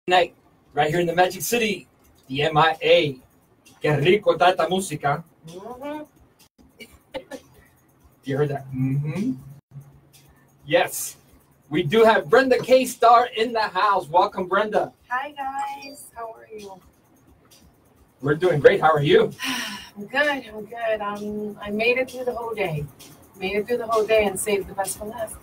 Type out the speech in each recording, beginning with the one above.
night, right here in the Magic City, the MIA. Que rico está esta música. You heard that? Yes. We do have Brenda K Starr in the house. Welcome, Brenda. Hi, guys. How are you? We're doing great. How are you? I'm good. I'm good. I made it through the whole day. Made it through the whole day and saved the best for last.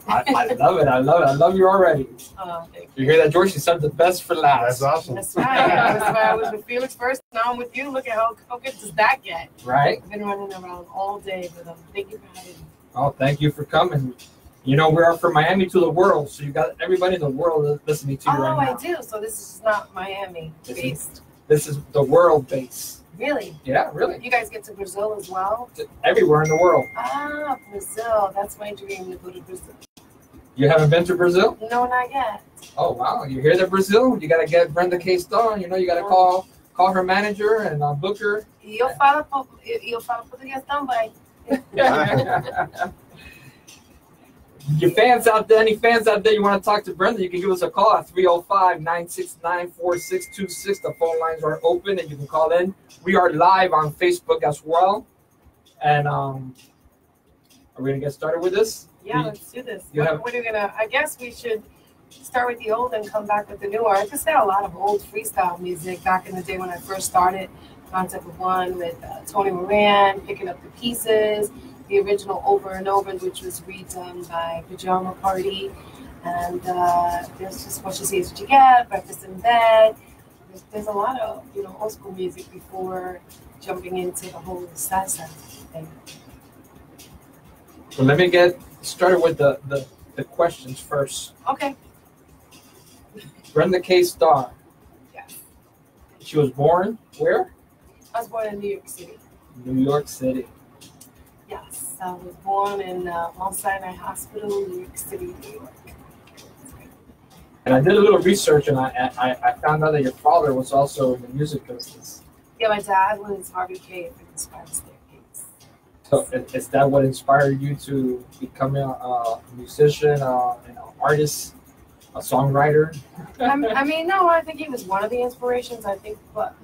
I love it. I love it. I love you already. Thank you. You hear that, George? She said the best for last. That's awesome. That's right. I was with Felix first. Now I'm with you. Look at how good does that get? Right. I've been running around all day with them. Thank you for having me. Oh, thank you for coming. You know, we are from Miami to the world, so you got everybody in the world listening to you right now. Oh, I do. So this is not Miami based. This is the world base. Really? Yeah, really. You guys get to Brazil as well? Everywhere in the world. Ah, Brazil. That's my dream, to go to Brazil. You haven't been to Brazil? No, not yet. Oh, wow. You hear that, Brazil? You got to get Brenda K Starr. You know, you got to call her manager and book her. Eu falo português também. Your fans out there, any fans out there you want to talk to Brenda, you can give us a call at 305-969-4626. The phone lines are open and you can call in. We are live on Facebook as well. And are we going to get started with this? Yeah, let's do this. What are we going to, I guess we should start with the old and come back with the new. I just had a lot of old freestyle music back in the day when I first started. Concept of One with Tony Moran, Picking Up the Pieces. The original Over and Over, which was redone by Pajama Party, and there's just What You See Is What You Get, Breakfast in Bed. There's a lot of old school music before jumping into the whole salsa thing. Well, let me get started with the questions first. Okay. Brenda K Starr. Yes. She was born where? I was born in New York City. New York City. Yes, I was born in Mount Sinai Hospital, New York City, New York. And I did a little research, and I found out that your father was also in the music business. Yeah, my dad was Harvey K. If it inspires staircase. So is that what inspired you to become a musician, an artist, a songwriter? I mean, no, I think he was one of the inspirations. I think what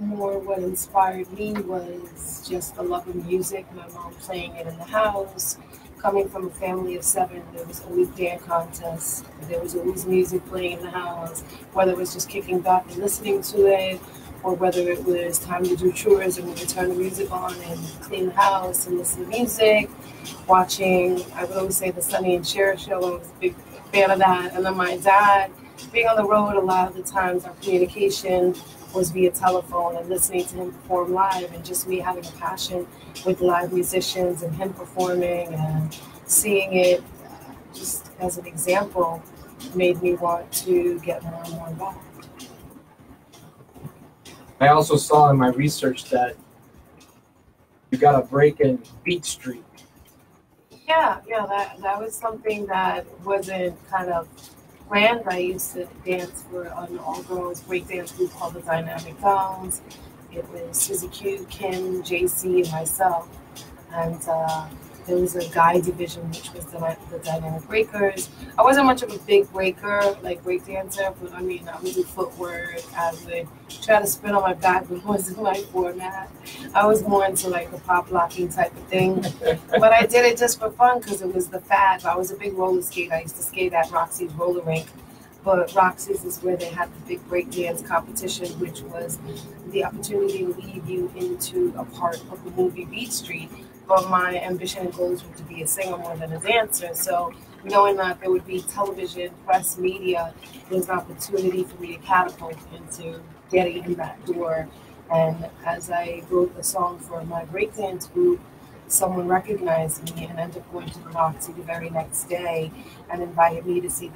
inspired me was just the love of music. My mom playing it in the house. Coming from a family of 7, there was always dance contests. There was always music playing in the house, whether it was just kicking back and listening to it, or whether it was time to do chores and we would turn the music on and clean the house and listen to music. Watching, I would always say, the Sonny and Cher show. I was a big fan of that. And then my dad, being on the road, a lot of the times our communication was via telephone and listening to him perform live, and just me having a passion with live musicians and him performing and seeing it just as an example made me want to get more and more involved. I also saw in my research that you got a break in Beat Street. Yeah, that was something that wasn't kind of planned. I used to dance for an all-girls breakdance group called the Dynamic Dolls. It was Suzy Q, Kim, JC, and myself. And there was a guy division, which was the Dynamic Breakers. I wasn't much of a big breaker, like breakdancer, but I mean, I would do footwork. I would try to spin on my back, but it wasn't my format. I was more into like the pop locking type of thing. But I did it just for fun because it was the fad. I was a big roller skater. I used to skate at Roxy's roller rink. But Roxy's is where they had the big breakdance competition, which was the opportunity to lead you into a part of the movie Beat Street. But my ambition and goals were to be a singer more than a dancer. So knowing that there would be television, press, media, there was an opportunity for me to catapult into getting in that door. And as I wrote the song for my breakdance group, someone recognized me and ended up going to the Roxy the very next day and invited me to see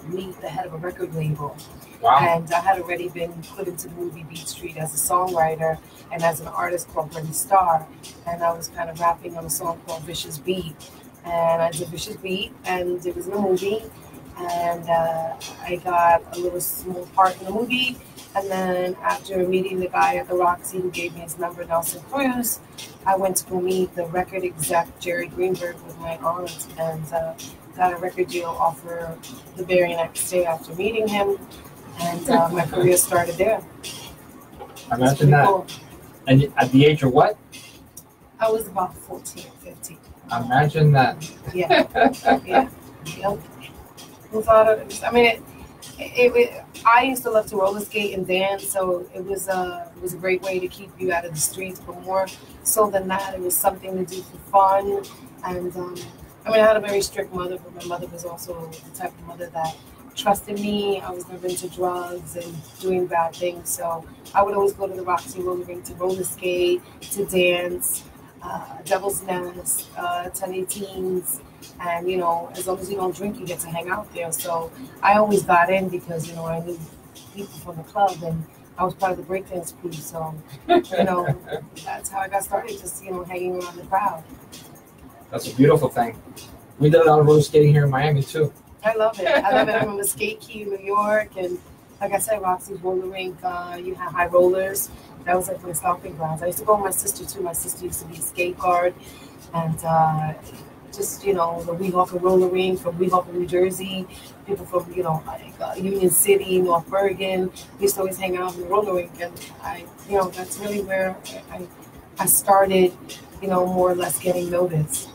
meet the head of a record label. Wow. And I had already been put into the movie Beat Street as a songwriter and as an artist called Brenda Starr. And I was kind of rapping on a song called Vicious Beat. And I did Vicious Beat, and it was in a movie. And I got a little small part in the movie. And then after meeting the guy at the Roxy who gave me his number, Nelson Cruz, I went to go meet the record exec, Jerry Greenberg, with my aunt. And got a record deal offer the very next day after meeting him, and my career started there. Imagine that. Cool. And at the age of what? I was about 14, 15. Imagine that. Yeah. Yeah. Yep. Who thought of it? I mean, I used to love to roller skate and dance, so it was a great way to keep you out of the streets. But more so than that, it was something to do for fun. And I mean, I had a very strict mother, but my mother was also the type of mother that trusted me. I was never into drugs and doing bad things, so I would always go to the Roxy roller rink to roller skate, to dance, Devil's Nest, 1018s. And, you know, as long as you don't drink, you get to hang out there. So I always got in because, you know, I knew people from the club and I was part of the breakdance crew. So, you know, that's how I got started, just, you know, hanging around the crowd. That's a beautiful thing. We did a lot of roller skating here in Miami, too. I love it. I love it. I remember Skate Key in New York. And like I said, Roxy's roller rink, you have high rollers. That was like my stomping grounds. I used to go with my sister, too. My sister used to be a skate guard. And, just, you know, the Weehawken roller rink from Weehawken, New Jersey. People from, you know, like Union City, North Bergen. We used to always hang out in the roller rink. And you know, that's really where I started, you know, more or less getting noticed.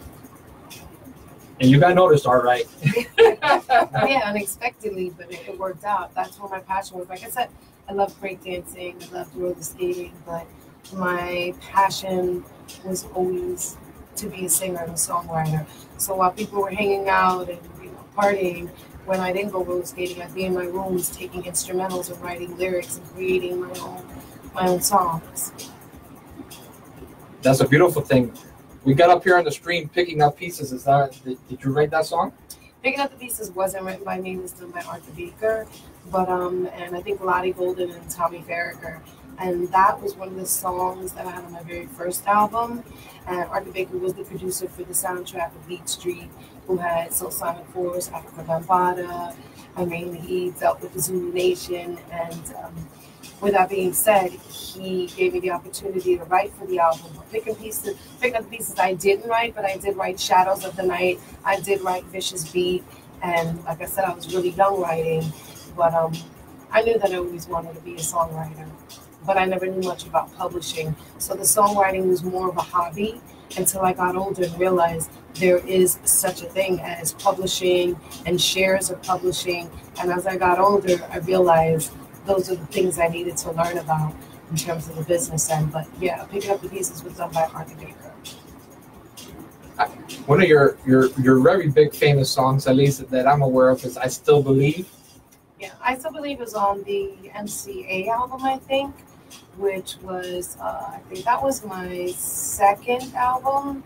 And you got noticed, all right. Yeah, unexpectedly, but it worked out. That's where my passion was. Like I said, I love breakdancing, I love roller skating, but my passion was always to be a singer and a songwriter. So while people were hanging out and, you know, partying, when I didn't go roller skating, I'd be in my rooms taking instrumentals and writing lyrics and creating my own songs. That's a beautiful thing. We got up here on the stream, Picking Up Pieces. Is that, did you write that song? Picking Up the Pieces wasn't written by me, it was done by Arthur Baker, but and I think Lottie Golden and Tommy Farragher. And that was one of the songs that I had on my very first album. And Arthur Baker was the producer for the soundtrack of Beat Street, who had Soul Sonic Force, Africa Bambaataa. I mean, he dealt with the Zulu Nation. And with that being said, he gave me the opportunity to write for the album. Picking Up the Pieces I didn't write, but I did write Shadows of the Night. I did write Vicious Beat. And like I said, I was really young writing. But I knew that I always wanted to be a songwriter. But I never knew much about publishing. So the songwriting was more of a hobby until I got older and realized there is such a thing as publishing and shares of publishing. And as I got older, I realized those are the things I needed to learn about in terms of the business end. But yeah, Picking Up the Pieces was done by Arthur Baker. One of your very big famous songs, at least that I'm aware of, is I Still Believe. Yeah, I Still Believe was on the MCA album, I think, which was, I think that was my second album.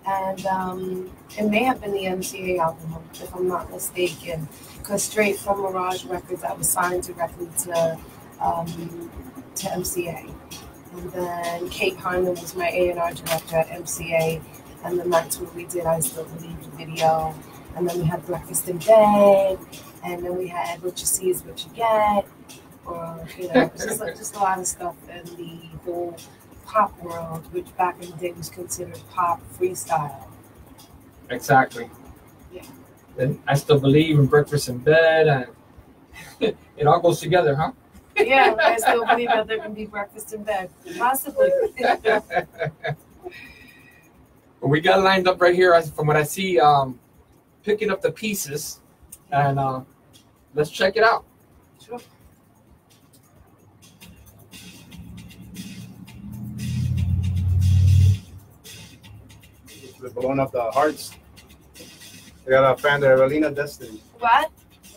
And it may have been the MCA album, if I'm not mistaken, because straight from Mirage Records, I was signed directly to MCA. And then Kate Hyman was my A&R director at MCA. And then that's where we did I Still Believe the video. And then we had Breakfast in Bed. And then we had What You See Is What You Get. Or, you know, just a lot of stuff in the whole pop world, which back in the day was considered pop freestyle. Exactly. Yeah. And I Still Believe in Breakfast in Bed, and it all goes together, huh? Yeah, I still believe that there can be breakfast in bed. Possibly. We got lined up right here, from what I see, Picking Up the Pieces, and let's check it out. Sure. They're blowing up the hearts. They got a fan there, Evelina Destiny. What?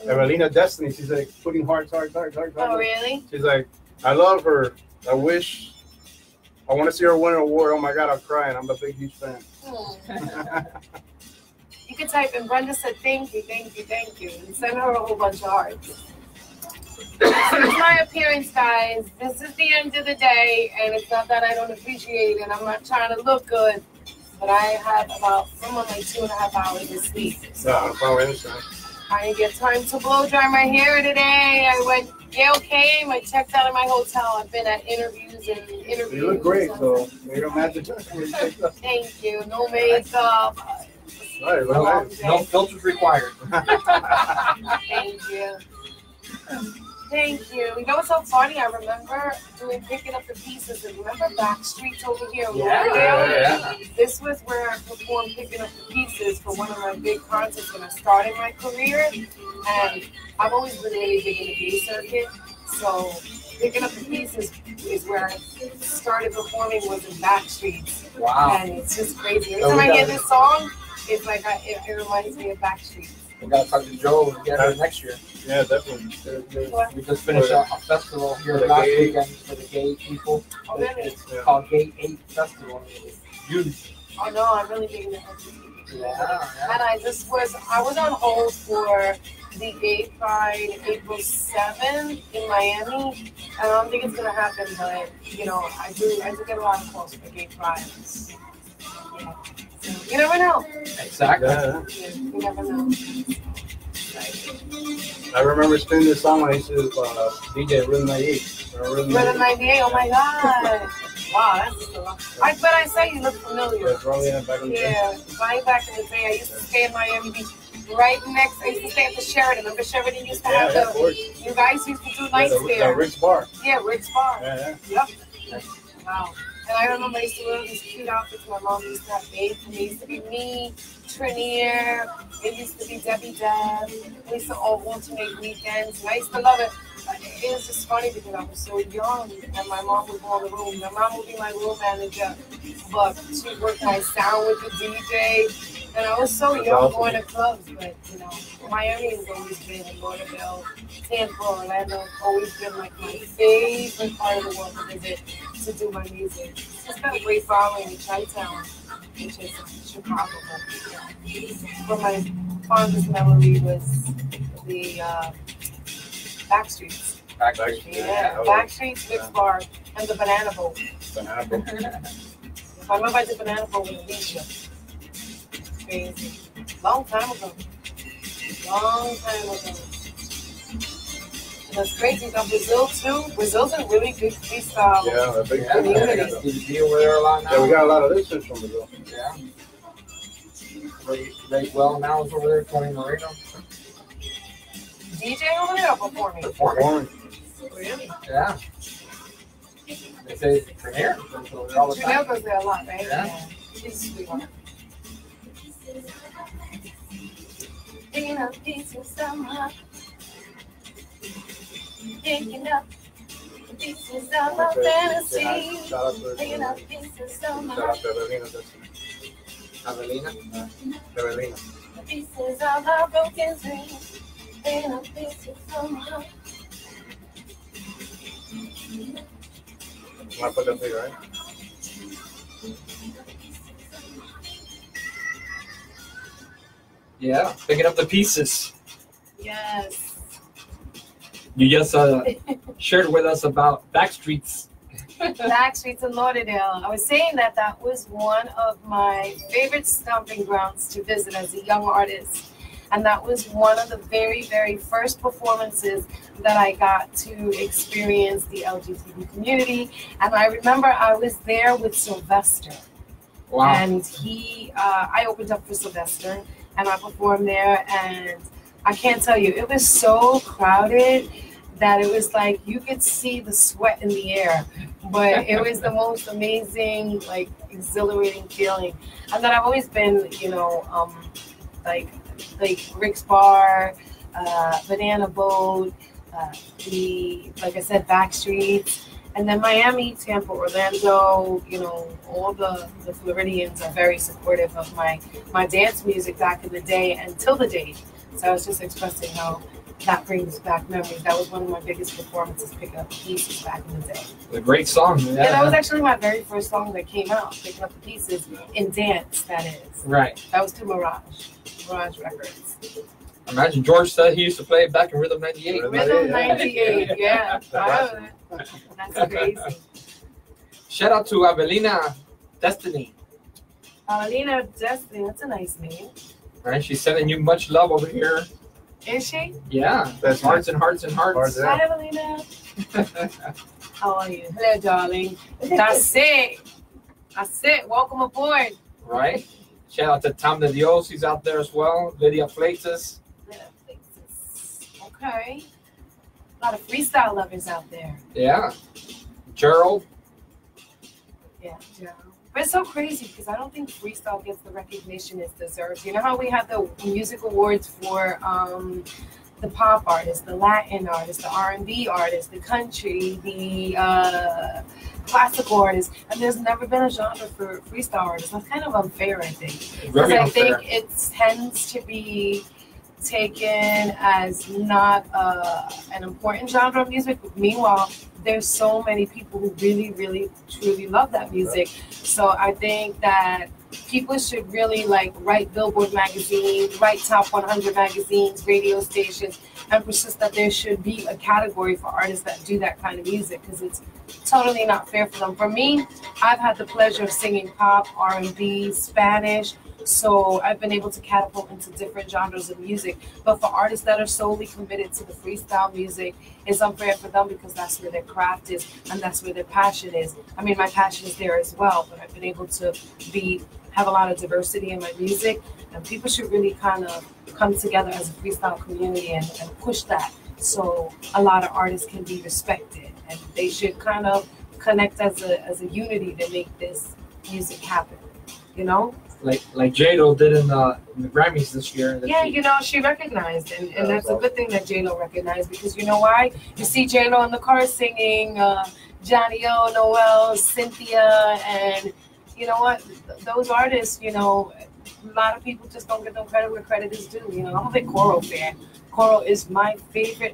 Evelina Destiny. She's like putting hearts. Oh, really? She's like, I love her. I wish. I want to see her win an award. Oh my God, I'll cry, and I'm a big, huge fan. You can type in Brenda said thank you, and send her a whole bunch of hearts. This is my appearance, guys. This is the end of the day, and it's not that I don't appreciate it. I'm not trying to look good, but I have about like 2.5 hours of sleep. So I didn't get time to blow dry my hair today. Gail came. I checked out of my hotel. I've been at interviews. You look great, so you don't have to. Thank you. No makeup. Right, right. No filters required. Thank you. Thank you. You know what's so funny? I remember Picking Up the Pieces. And remember Backstreets over here? Yeah. This was where I performed Picking Up the Pieces for one of my big concerts when I started my career. And I've always been really big in the gay circuit. So Picking Up the Pieces is where I started performing, was in Backstreets. Wow. And it's just crazy. Every time I hear this song, it's like it reminds me of Backstreets. We gotta talk to Joe and get her next year. Yeah, definitely. We just finished a festival here last weekend for the gay people. Oh, really? It's called Gay 8 Festival. It's beautiful. Oh no, I'm really big in the Yeah. And I was on hold for the Gay Pride April 7th in Miami. I don't think it's gonna happen, but you know, I do get a lot of calls for Gay Pride. Yeah. So, you never know. Exactly. Yeah. You never know. I remember spinning this song when I used to DJ Rhythm 98. Rhythm 98, oh my god. Wow, that's a lot. But I say you look familiar. Yeah, back in the day. Yeah, back in the day, I used to stay in Miami Beach. Right next, I used to stay at the Sheraton. Remember Sheraton used to have you guys used to do nights there. Rick's Bar. Yeah, Rick's Bar. Yeah. Yep. Wow. And I remember I used to wear these cute outfits my mom used to have made for me. It used to be me, Trinier. It used to be Debbie Deb. We used to all alternate weekends. And I used to love it. It was just funny because I was so young and my mom would go in the room. My mom would be my room manager, but she worked my sound with the DJ. And I was so young going to clubs, but you know, Miami has always been, and Lauderdale, Tampa, Orlando, always been like my favorite part of the world to visit to do my music. It's got a great following in Chi-Town, which is Chicago. But my fondest memory was the Backstreets. Yeah, Backstreets, Rick's Bar, and the Banana Boat. Banana Boat. I remember I did Banana Boat with Alicia. Crazy. Long time ago. And that's crazy. You got Brazil too. Brazil's a really big freestyle community. Yeah, we got a lot of listeners from Brazil. Yeah. Right well now is over there, Tony Moreno. DJ over there or performing? Performing. Really? Yeah. They say Trinier goes over there all the time. Trinier goes there a lot, right? Yeah. She's a sweetheart. Picking up pieces of my fantasy. Picking up pieces of my Evelina. pieces of our broken dreams. Picking up pieces of my. Want to put that figure, right? Yeah, picking up the pieces. Yes. You just shared with us about Backstreets. Backstreets in Lauderdale. I was saying that was one of my favorite stomping grounds to visit as a young artist. And that was one of the very, very first performances that I got to experience the LGBT community. And I remember I was there with Sylvester. Wow. And I opened up for Sylvester and I performed there. And I can't tell you, it was so crowded that it was like you could see the sweat in the air. But it was the most amazing, like, exhilarating feeling. And that I've always been, you know, like Rick's Bar, Banana Boat, like I said, Backstreets, and then Miami, Tampa, Orlando. You know, all the Floridians are very supportive of my dance music back in the day and till the date. So I was just expressing how that brings back memories. That was one of my biggest performances, Picking Up the Pieces back in the day. A great song. Yeah, that was actually my very first song that came out, Picking Up the Pieces, in dance, that is. Right. That was to Mirage Records. Imagine George said he used to play back in Rhythm 98. Rhythm 98, yeah. Wow. That's crazy. Shout out to Avelina Destiny. Avelina Destiny, that's a nice name. Right, she's sending you much love over here. Is she? Yeah. That's hearts and hearts and hearts. Hi, Avelina. How are you? Hello, darling. That's it. Welcome aboard. Right. Shout out to Tom de Dios. He's out there as well. Lydia Fleitas. Okay. A lot of freestyle lovers out there. Yeah. Gerald. Yeah, Gerald. But it's so crazy because I don't think freestyle gets the recognition it deserves. You know how we have the music awards for the pop artists, the Latin artists, the R&B artists, the country, the classical artists, and there's never been a genre for freestyle artists. That's kind of unfair, I think. Because I think it tends to be taken as not an important genre of music, but meanwhile, there's so many people who really, really, truly love that music. So I think that people should really like write Billboard magazines, write top 100 magazines, radio stations, and persist that there should be a category for artists that do that kind of music, because it's totally not fair for them. For me, I've had the pleasure of singing pop, R&B, Spanish, so I've been able to catapult into different genres of music. But for artists that are solely committed to the freestyle music, it's unfair for them because that's where their craft is and that's where their passion is. I mean, my passion is there as well, but I've been able to have a lot of diversity in my music, and people should really kind of come together as a freestyle community and push that so a lot of artists can be respected, and they should kind of connect as a unity to make this music happen, you know? Like J-Lo did in the Grammys this year. Yeah, you know, she recognized, and that's a good thing that J-Lo recognized, because you know why? You see J-Lo in the car singing Johnny O, Noel, Cynthia, and you know what? Those artists, you know, a lot of people just don't give them credit where credit is due. You know, I'm a big Coro fan. Coro is my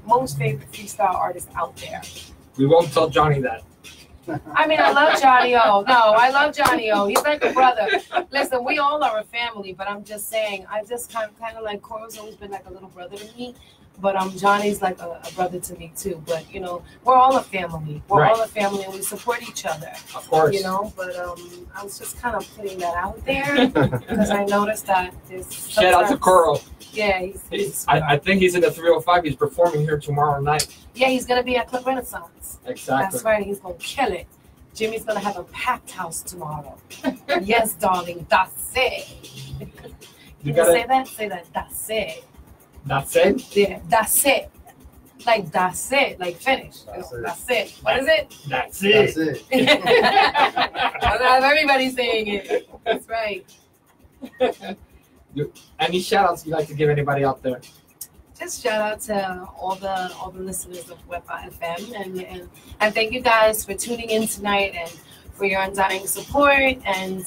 most favorite freestyle artist out there. We won't tell Johnny that. I mean, I love Johnny O. No, I love Johnny O. He's like a brother. Listen, we all are a family, but I'm just saying, I just kind of like, Coro's always been like a little brother to me, but Johnny's like a brother to me too. But you know, we're all a family. We're all a family, and we support each other. Of course. You know, but I was just kind of putting that out there because I noticed that there's. Shout out to Coro. Yeah, I think he's in the 305. He's performing here tomorrow night. Yeah, he's gonna be at Club Renaissance. Exactly. That's right. He's gonna kill it. Jimmy's gonna have a packed house tomorrow. Yes, darling. That's it. You say that? Say that. That's it. That's it? Yeah, that's it. Like, that's it. Like, finish. That's it. What is it? That's it. That's it. Everybody's saying it. That's right. Any shout outs you'd like to give anybody out there? Just shout out to all the listeners of Wepa.Fm, and thank you guys for tuning in tonight and for your undying support. And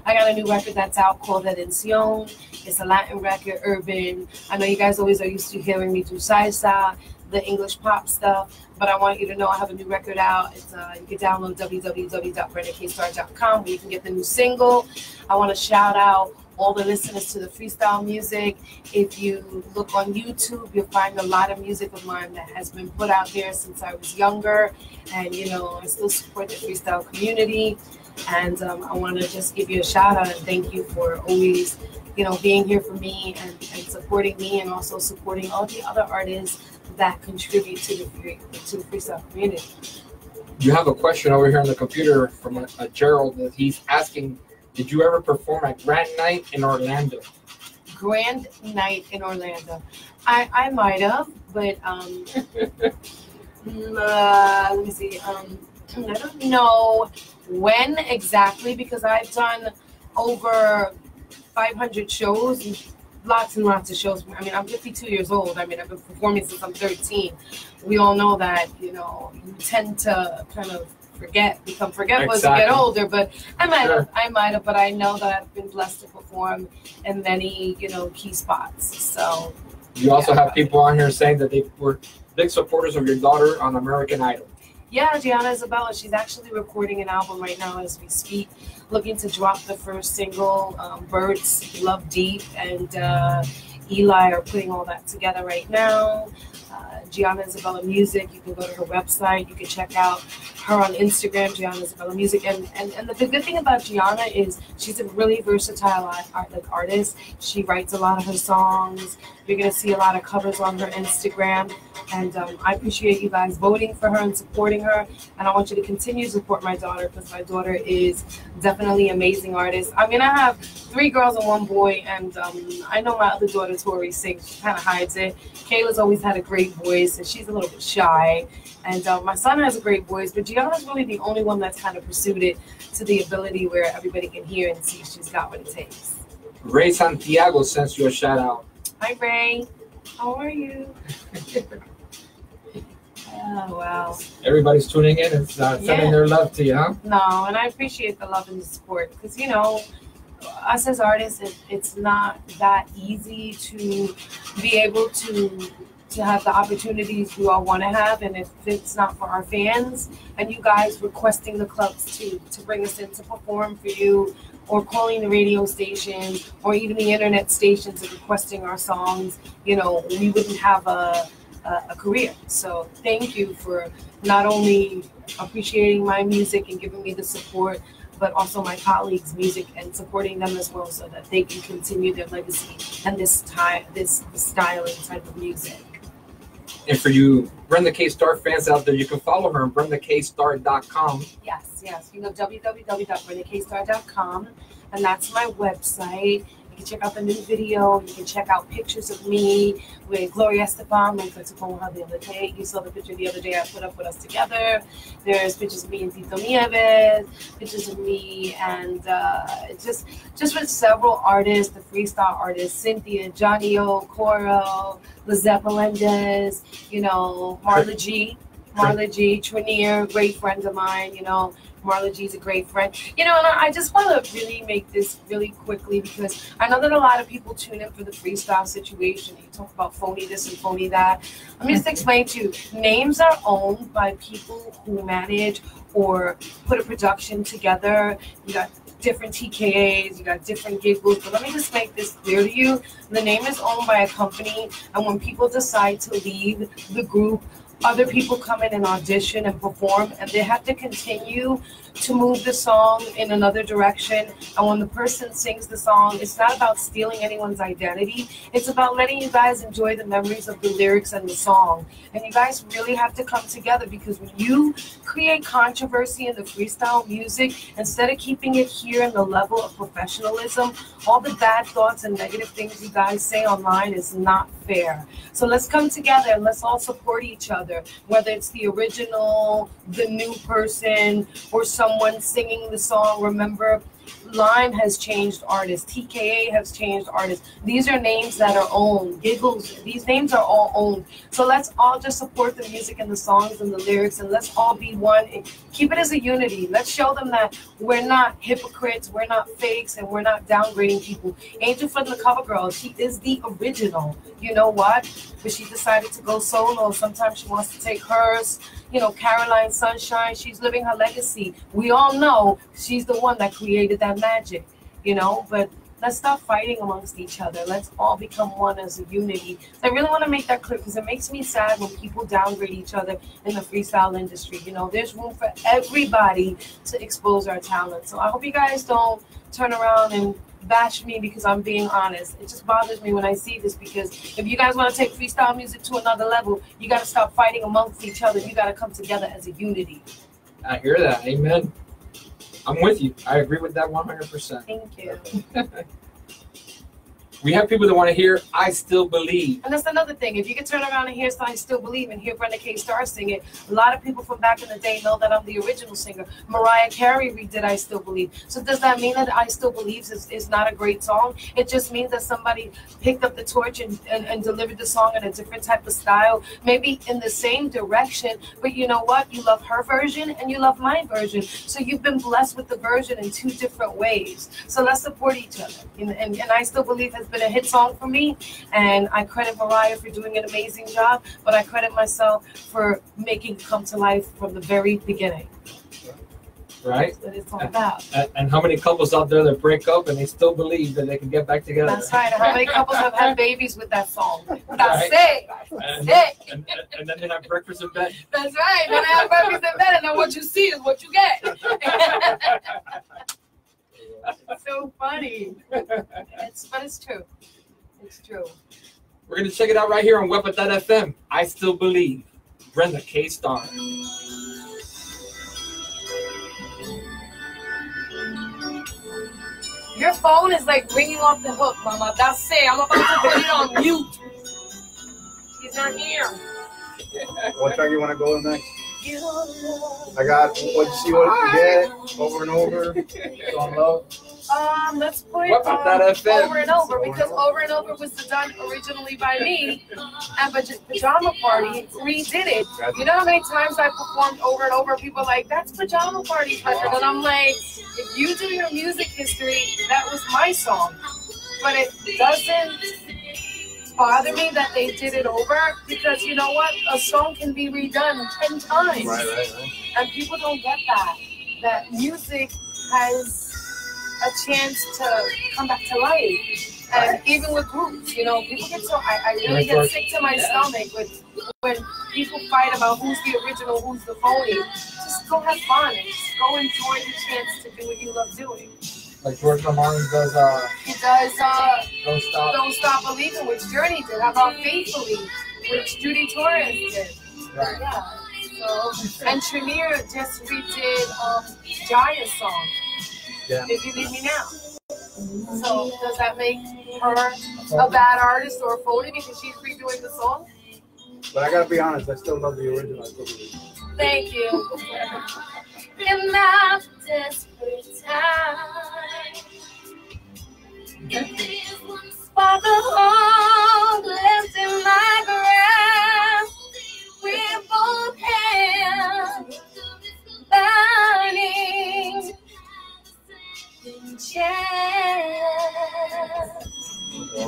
I got a new record that's out called REDENCIÓN. It's a Latin record, urban. I know you guys always are used to hearing me do salsa, the English pop stuff, but I want you to know I have a new record out. It's you can download www.BrendaKStarr.com where you can get the new single. I want to shout out all the listeners to the freestyle music. If you look on YouTube, you'll find a lot of music of mine that has been put out there since I was younger. And, you know, I still support the freestyle community. And I want to just give you a shout out and thank you for always, you know, being here for me and supporting me, and also supporting all the other artists that contribute to the freestyle community. You have a question over here on the computer from a Gerald that he's asking, did you ever perform at Grand Night in Orlando? Grand Night in Orlando. I might have, but let me see. I don't know when exactly, because I've done over 500 shows, lots and lots of shows. I mean, I'm 52 years old. I mean, I've been performing since I'm 13. We all know that, you know, you tend to kind of become forgetful as you get older, but I might have, but I know that I've been blessed to perform in many, you know, key spots. So you also have people on here saying that they were big supporters of your daughter on American Idol. Yeah, Gianna Isabella, she's actually recording an album right now as we speak, looking to drop the first single, Birds Love Deep, and Eli are putting all that together right now. Gianna Isabella Music, you can go to her website, you can check out her on Instagram, Gianna Isabella Music, and the good thing about Gianna is she's a really versatile artist. She writes a lot of her songs. You're going to see a lot of covers on her Instagram, and I appreciate you guys voting for her and supporting her, and I want you to continue to support my daughter, because my daughter is definitely an amazing artist. I mean, I have 3 girls and 1 boy, and I know my other daughter, Tori, sings. She kind of hides it. Kayla's always had a great voice, and she's a little bit shy. And my son has a great voice, but Gianna's really the only one that's kind of pursued it to the ability where everybody can hear and see she's got what it takes. Ray Santiago sends you a shout out. Hi, Ray. How are you? Oh, wow. Everybody's tuning in and sending their love to you, huh? No, and I appreciate the love and the support, because, you know, us as artists, it's not that easy to be able to have the opportunities we all want to have, and if it's not for our fans and you guys requesting the clubs to bring us in to perform for you, or calling the radio station or even the internet stations and requesting our songs, you know, we wouldn't have a career. So thank you for not only appreciating my music and giving me the support, but also my colleagues' music and supporting them as well, so that they can continue their legacy and this style and type of music. And for you Brenda K Starr fans out there, you can follow her on BrendaKStarr.com. Yes. You go www.BrendaKStarr.com, and that's my website. You can check out the new video. You can check out pictures of me with Gloria Estefan. We took home her the other day. You saw the picture the other day I put up with us together. There's pictures of me and Tito Nieves, pictures of me, and just with several artists, the freestyle artists, Cynthia, Johnny O, Coro, Lizette Melendez, you know, Marla G, Trinier, great friend of mine, you know. Marla G's a great friend. You know, and I just want to really make this really quickly, because I know that a lot of people tune in for the freestyle situation. You talk about phony this and phony that. Let me just explain to you. Names are owned by people who manage or put a production together. You got different TKAs, you got different gig booths, but let me just make this clear to you. The name is owned by a company, and when people decide to leave the group, other people come in and audition and perform, and they have to continue to move the song in another direction. And when the person sings the song, it's not about stealing anyone's identity. It's about letting you guys enjoy the memories of the lyrics and the song. And you guys really have to come together, because when you create controversy in the freestyle music, instead of keeping it here in the level of professionalism, all the bad thoughts and negative things you guys say online is not fair. So let's come together and let's all support each other, whether it's the original, the new person, or someone singing the song. Remember, Lime has changed artists. TKA has changed artists. These are names that are owned. Giggles, these names are all owned. So let's all just support the music and the songs and the lyrics, and let's all be one. Keep it as a unity. Let's show them that we're not hypocrites, we're not fakes, and we're not downgrading people. Angel from the Cover Girl, she is the original. You know what? But she decided to go solo. Sometimes she wants to take hers. You know, Caroline Sunshine, she's living her legacy. We all know she's the one that created that magic, you know, but let's stop fighting amongst each other. Let's all become one as a unity. So I really want to make that clear, because it makes me sad when people downgrade each other in the freestyle industry. You know, there's room for everybody to expose our talent. So I hope you guys don't turn around and bash me because I'm being honest. It just bothers me when I see this, because if you guys want to take freestyle music to another level, you got to stop fighting amongst each other. You got to come together as a unity. I hear that. Amen. I'm with you. I agree with that 100%. Thank you. We have people that want to hear I Still Believe. And that's another thing. If you can turn around and hear I Still Believe and hear Brenda K Starr sing it, a lot of people from back in the day know that I'm the original singer. Mariah Carey redid I Still Believe. So does that mean that I Still Believe is not a great song? It just means that somebody picked up the torch and delivered the song in a different type of style, maybe in the same direction, but you know what? You love her version and you love my version. So you've been blessed with the version in 2 different ways. So let's support each other. And I Still Believe has been a hit song for me, and I credit Mariah for doing an amazing job, but I credit myself for making it come to life from the very beginning. Right? That's what it's all about. And how many couples out there that break up and they still believe that they can get back together? That's right. And how many couples have had babies with that song? That's Right. it. And, That's it. and then they have breakfast in bed. That's right. Then I have babies in bed, and then what you see is what you get. It's so funny. But it's true. It's true. We're going to check it out right here on Wepa.Fm. I Still Believe. Brenda K Starr. Your phone is like ringing off the hook, Mama. That's it. I'm about to put it on mute. He's not here. What track you want to go with next? I got What You See, What You Get, Over and Over. On Love. Let's put Wepa.Fm. Over and Over, because Over and Over was done originally by me, and Pajama Party redid it. You know how many times I performed Over and Over, people are like, that's Pajama Party's record, and I'm like, if you do your music history, that was my song. But it doesn't bother me that they did it over, because you know what? A song can be redone 10 times. Right. And people don't get that music has a chance to come back to life. And even with groups, you know, people get so, I really get sick to my stomach when people fight about who's the original, who's the phony. Just go have fun and just go enjoy the chance to do what you love doing. Like Jorge does, He does Don't Stop Believing, which Journey did. How about Faithfully, which Judy Torres did. Right. Yeah. So, and Trinier just redid Jaya's song. Yeah. If You Leave Me Now. So does that make her a bad artist or a phony because she's redoing the song? But I gotta be honest, I still love the original. I still believe. Thank you. In my desperate time, there's one spark of hope left in my grasp. We're both hands burning in chains.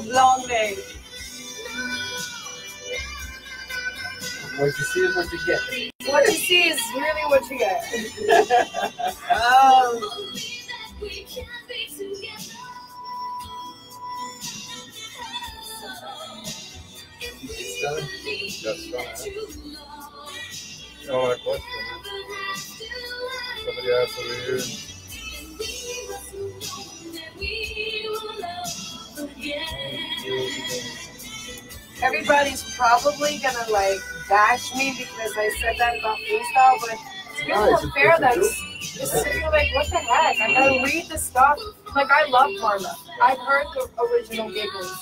Long day. What you see is what you get. What you see is really what you get. Oh, that question. Somebody asked over here. Everybody's probably gonna like bash me because I said that about freestyle, but it's really unfair that it's sitting like, what the heck? I gotta read the stuff. Like, I love Carla. I've heard the original Giggles,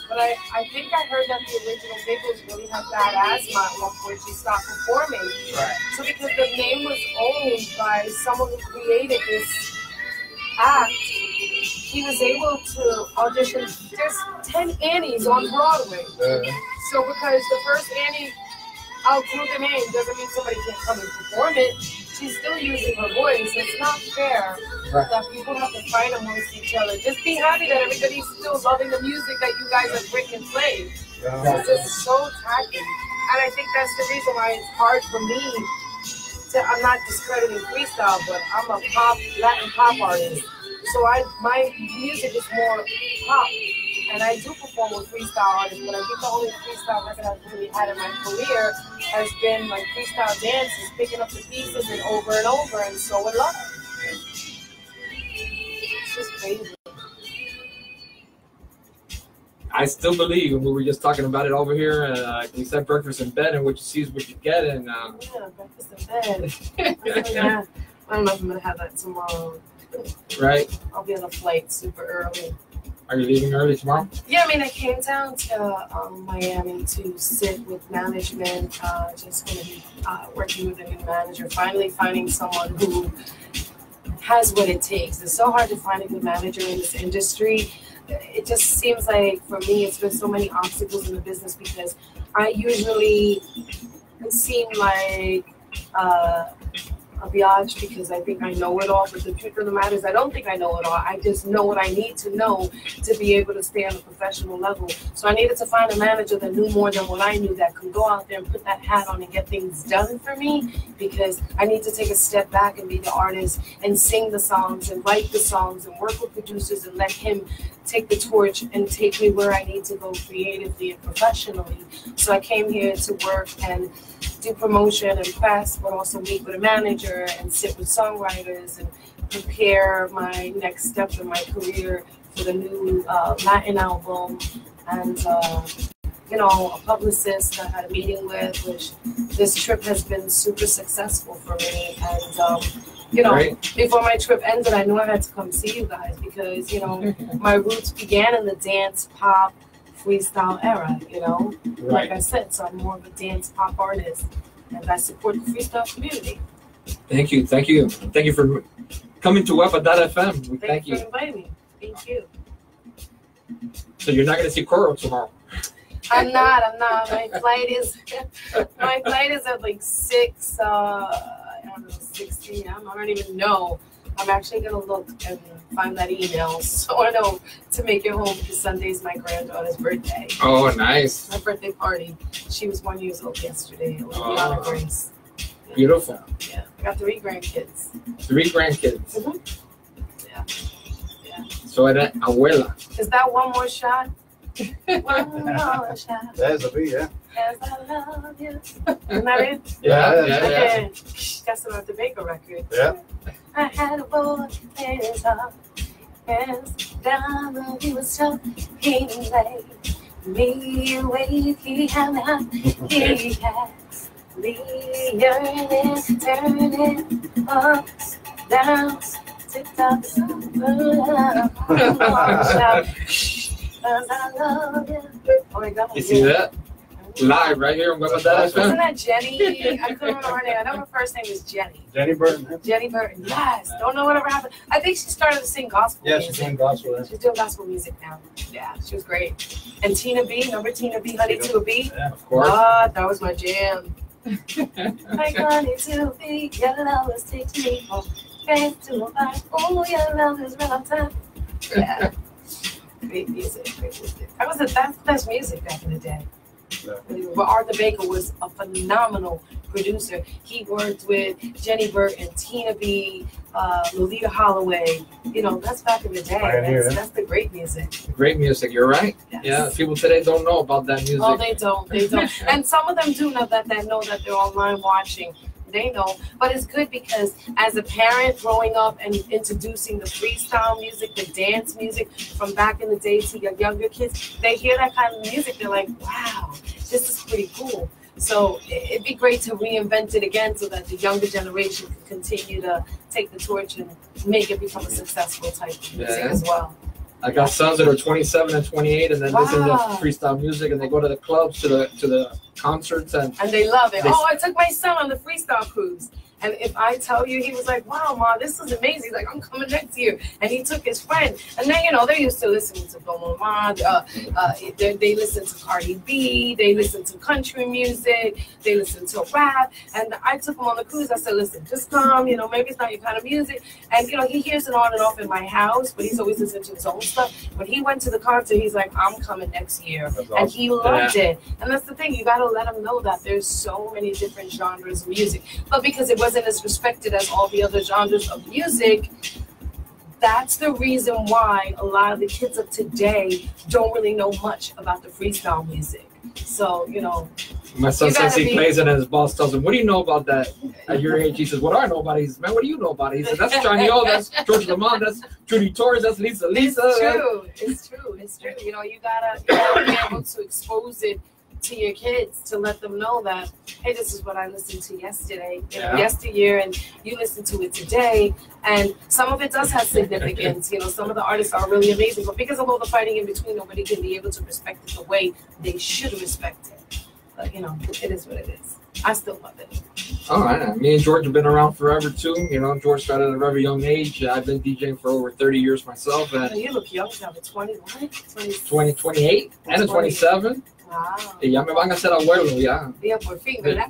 but I think I heard that the original Giggles really had bad asthma at one point. She stopped performing. Right. So because the name was owned by someone who created this act, he was able to audition. There's 10 Annies on Broadway. So because the first Annie outgrew the name doesn't mean somebody can't come and perform it. She's still using her voice. It's not fair that people have to fight amongst each other. Just be happy that everybody's still loving the music that you guys have written and played. It's just so tacky. And I think that's the reason why it's hard for me to, I'm not discrediting freestyle, but I'm a Latin pop artist. So my music is more pop, and I do perform with freestyle artists, but I think the only freestyle record I've really had in my career has been like freestyle dances, picking up the pieces and over, and so in love. It's just crazy. I Still Believe, and we were just talking about it over here. We said breakfast in bed, and what you see is what you get. And yeah, breakfast in bed. Yeah. I don't know if I'm gonna have that tomorrow. Right. I'll be on a flight super early. Are you leaving early tomorrow? Yeah, I mean, I came down to Miami to sit with management. Just going to be working with a new manager. Finally finding someone who has what it takes. It's so hard to find a good manager in this industry. It just seems like, for me, it's been so many obstacles in the business because I usually seem like a biatch because I think I know it all, but the truth of the matter is I don't think I know it all. I just know what I need to know to be able to stay on a professional level. So I needed to find a manager that knew more than what I knew, that could go out there and put that hat on and get things done for me, because I need to take a step back and be the artist and sing the songs and write the songs and work with producers and let him take the torch and take me where I need to go creatively and professionally. So I came here to work and do promotion and press, but also meet with a manager and sit with songwriters and prepare my next step in my career for the new Latin album. And, you know, a publicist I had a meeting with, which this trip has been super successful for me. And, you know, before my trip ended, I knew I had to come see you guys because, you know, my roots began in the dance, pop, freestyle era, you know, like I said, so I'm more of a dance pop artist, and I support the freestyle community. Thank you for coming to Wepa.Fm. We thank you for inviting me. Thank you. So you're not going to see Coro tomorrow? I'm not. My flight is at like 6. I don't know, 16. I don't even know. I'm actually gonna look and find that email so I know to make it home because Sunday's my granddaughter's birthday. Oh, nice. My birthday party. She was 1 year old yesterday. Olivia Grace. Yeah. Beautiful. So, yeah, I got 3 grandkids. 3 grandkids. Mm-hmm. Yeah. So era abuela. Is that one more shot? One more shot. That's a beat, yeah. As I love you. Isn't that it? Yeah. That's an Otto Baker record. Yeah. I had a boy in his heart, hands down when he was so he lay me away. He had me hot, he had me yearning, turning up, down, tick tock, I love you. Oh my God! You see that? Live right here on Wepa.Fm. Wasn't that Jenny? I couldn't remember her name. I know her first name is Jenny. Jenny Burton. Jenny Burton. Yes. Don't know whatever happened. I think she started to sing gospel music. She's doing gospel. She's doing gospel music now. Yeah, she was great. And Tina B. Remember Tina B. Honey to a B? Yeah, of course. That was my jam. Like honey to a B. Your love is taking me home. Face to a bar. Oh, your love is real time. Yeah. Great music. That's the best music back in the day. Yeah. But Otto Baker was a phenomenal producer. He worked with Jenny Burton, Tina B, Lolita Holloway. You know, that's back in the day. That's the great music. Great music, you're right. Yes. Yeah, people today don't know about that music. Oh, they don't. And some of them do know that they're online watching. They know, but it's good because as a parent growing up and introducing the freestyle music, the dance music from back in the day to your younger kids, they hear that kind of music, they're like, wow, this is pretty cool. So it'd be great to reinvent it again so that the younger generation can continue to take the torch and make it become a successful type of music as well. I got sons that are 27 and 28 and then listen to freestyle music and they go to the clubs, to the concerts and they love it. I took my son on the freestyle cruise. And if I tell you, he was like, wow, Ma, this is amazing. He's like, I'm coming next year. And he took his friend. And then, you know, they're used to listening to Don Omar. They listen to Cardi B. They listen to country music. They listen to rap. And I took him on the cruise. I said, listen, just come. You know, maybe it's not your kind of music. And, you know, he hears it on and off in my house, but he's always listening to his own stuff. When he went to the concert, he's like, I'm coming next year. Awesome. And he loved it. And that's the thing. You got to let him know that there's so many different genres of music. But because it wasn't as respected as all the other genres of music, that's the reason why a lot of the kids of today don't really know much about the freestyle music. So, you know, my son says he plays it and his boss tells him, what do you know about that? At your age, he says, what do I know about it? He says, man, what do you know about it? He says, that's Johnny O, that's George Lamont, that's Trudy Torres, that's Lisa. It's true. You know, you gotta be able to expose it to your kids to let them know that, hey, this is what I listened to yesterday, yesteryear, and you listen to it today. And some of it does have significance. You know, some of the artists are really amazing, but because of all the fighting in between, nobody can be able to respect it the way they should respect it. But, you know, it is what it is. I still love it. All right. Me and George have been around forever, too. You know, George started at a very young age. I've been DJing for over 30 years myself. And you look young now, but 21? 28 and 27. Wow. Y ya me van a hacer abuelo, ya. Yeah, por fin, ¿verdad?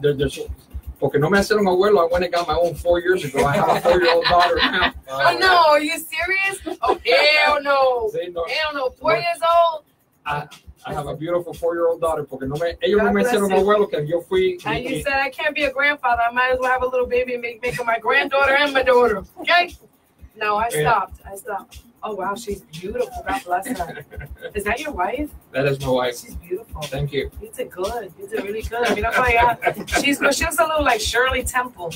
Porque no me hicieron abuelo. I went and got my own 4 years ago. I have a 4-year-old daughter now. Oh, no. Are you serious? Oh, hell no. Sí, no. Hell no. 4 years old? I have a beautiful 4-year-old daughter. Porque ellos no me hicieron abuelo, que yo fui. And you said I can't be a grandfather. I might as well have a little baby and make her my granddaughter and my daughter. Okay? No, I stopped. Oh, wow. She's beautiful. God bless her. Is that your wife? That is my wife. She's beautiful. Thank you. You did good. You did really good. I mean, she looks a little like Shirley Temple.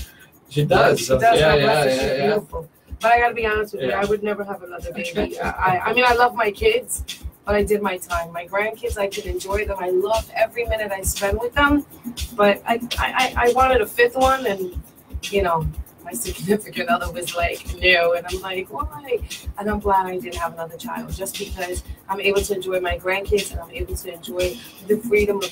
She does. She does. She's Yeah. beautiful. But I got to be honest with you. I would never have another baby. I mean, I love my kids, but I did my time. My grandkids, I could enjoy them. I love every minute I spend with them. But I wanted a 5th one, and, you know, my significant other was like, no. And I'm like, why? And I'm glad I didn't have another child, just because I'm able to enjoy my grandkids and I'm able to enjoy the freedom of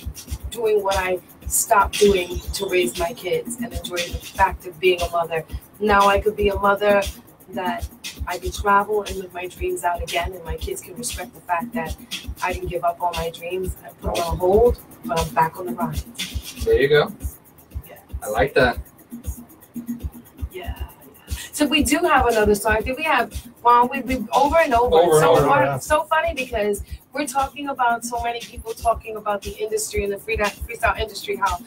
doing what I stopped doing to raise my kids and enjoy the fact of being a mother. Now I could be a mother that I can travel and live my dreams out again, and my kids can respect the fact that I didn't give up on my dreams. I put them on hold, but I'm back on the run. There you go. Yes. I like that. Yeah. So we do have another song. We have, well, we over and over. So funny because we're talking about so many people talking about the industry and the freestyle industry, how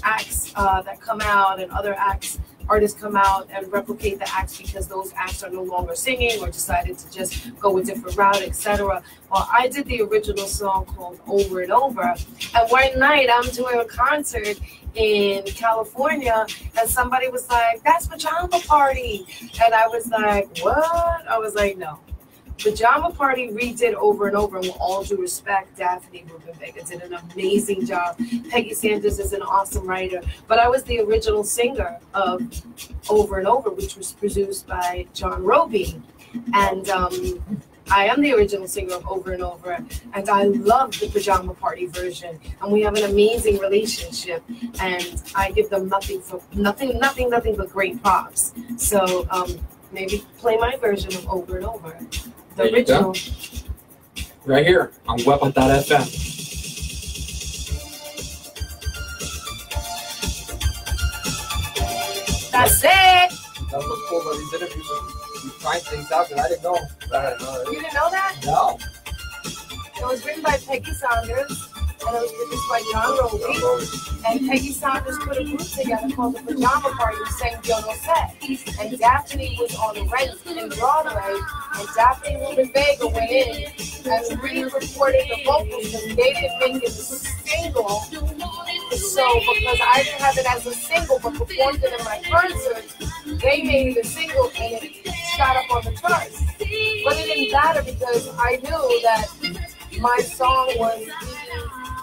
acts that come out and other artists come out and replicate the acts because those acts are no longer singing or decided to just go a different route, etc. Well, I did the original song called Over and Over, and one night I'm doing a concert in California, and somebody was like, "That's Pajama Party," and I was like, "What?" I was like, "No." Pajama Party redid Over and Over, and with all due respect, Daphne Rubin-Vega did an amazing job. Peggy Sanders is an awesome writer, but I was the original singer of Over and Over, which was produced by John Roby, and I am the original singer of Over and Over, and I love the Pajama Party version, and we have an amazing relationship, and I give them nothing but great props. So maybe play my version of Over and Over. The original. Right here on Wepa.Fm. That's it. That's what's cool about these interviews. You find things out that I didn't know. You didn't know that? No. It was written by Peggy Saunders, and it was produced by John Roby. And Peggy Saunders put a group together called the Pajama Party who sang Yo No Sé. And Daphne was on the Rent in Broadway, and Daphne Rubin-Vega went in and re-recorded the vocals because they didn't make it a single. So because I didn't have it as a single but performed it in my concert, they made it a single and it shot up on the charts. But it didn't matter because I knew that my song was the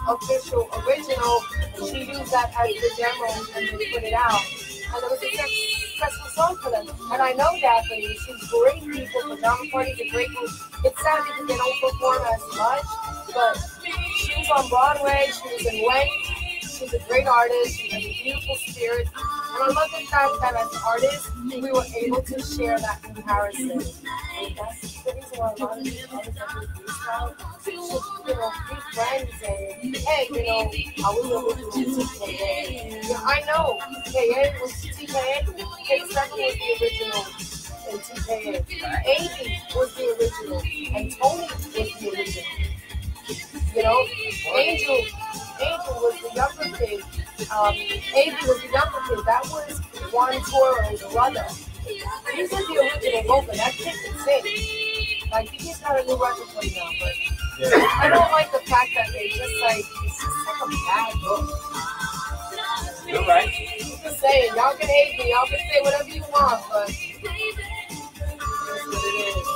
official original. She used that as the demo and then put it out. And it was a successful song for them. And I know Daphne, she's great people. Pajama Party's a great group. It's sad because they don't perform as much, but she was on Broadway, she was in Wayne. She's a great artist. She has a beautiful spirit. And I love the fact that as artists, we were able to share that comparison. And that's the reason why a lot of these artists that do freestyle should, be friends and, hey, I was original TKA. I know TKA was TKA. K7 was the original in TKA. Amy was the original. And Tony was the original. Angel was the younger kid. Avery was the younger kid. That was Juan Toro's brother. These are the original vocal. That kid can sing. Like, he just got a new record play now, but I don't like the fact that they just it's just like a bad book. You're right. I'm just saying, y'all can hate me, y'all can say whatever you want, but that's what it is.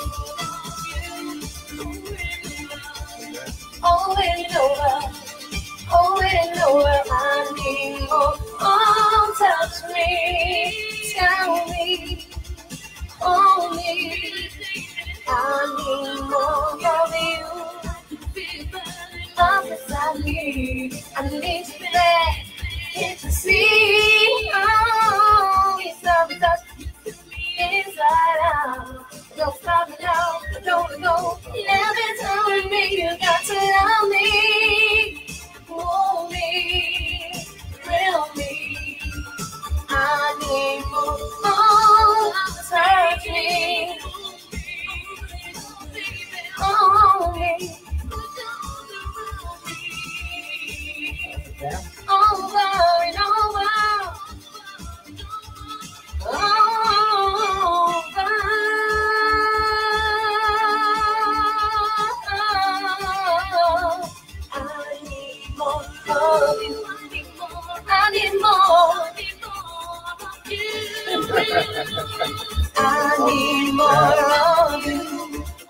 Over and over. Over and over, I need more. Oh, touch me, tell me, hold me. I need more of you. Up beside me, I need you back. Can't you see? Oh, it's love touch inside out. Don't stop it now, don't go. Never telling me you got to love me. Hold me, thrill me, Oh, touch me. Oh, me. Yeah. Over and over. I need more of you,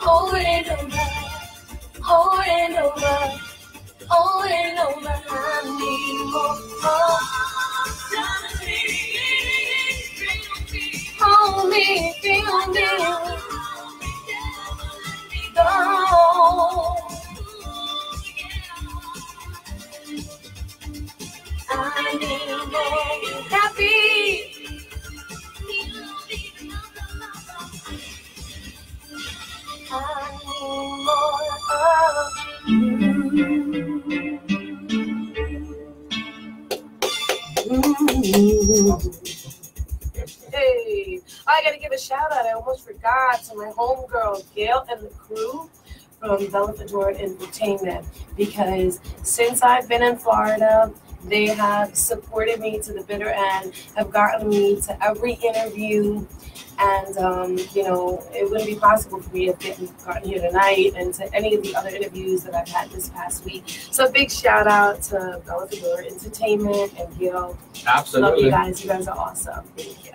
over and over, over and over, over and over. I need more of you. Hold me, feel me, go. I need more happy. I need more of you. Hey, I gotta give a shout out. I almost forgot to my homegirl Gail and the crew from Wepa.Fm Entertainment, because since I've been in Florida, they have supported me to the bitter end, have gotten me to every interview. And, you know, it wouldn't be possible for me to have gotten here tonight and to any of the other interviews that I've had this past week. So a big shout out to Wepa.Fm Entertainment and Gil. Absolutely. Love you guys. You guys are awesome. Thank you.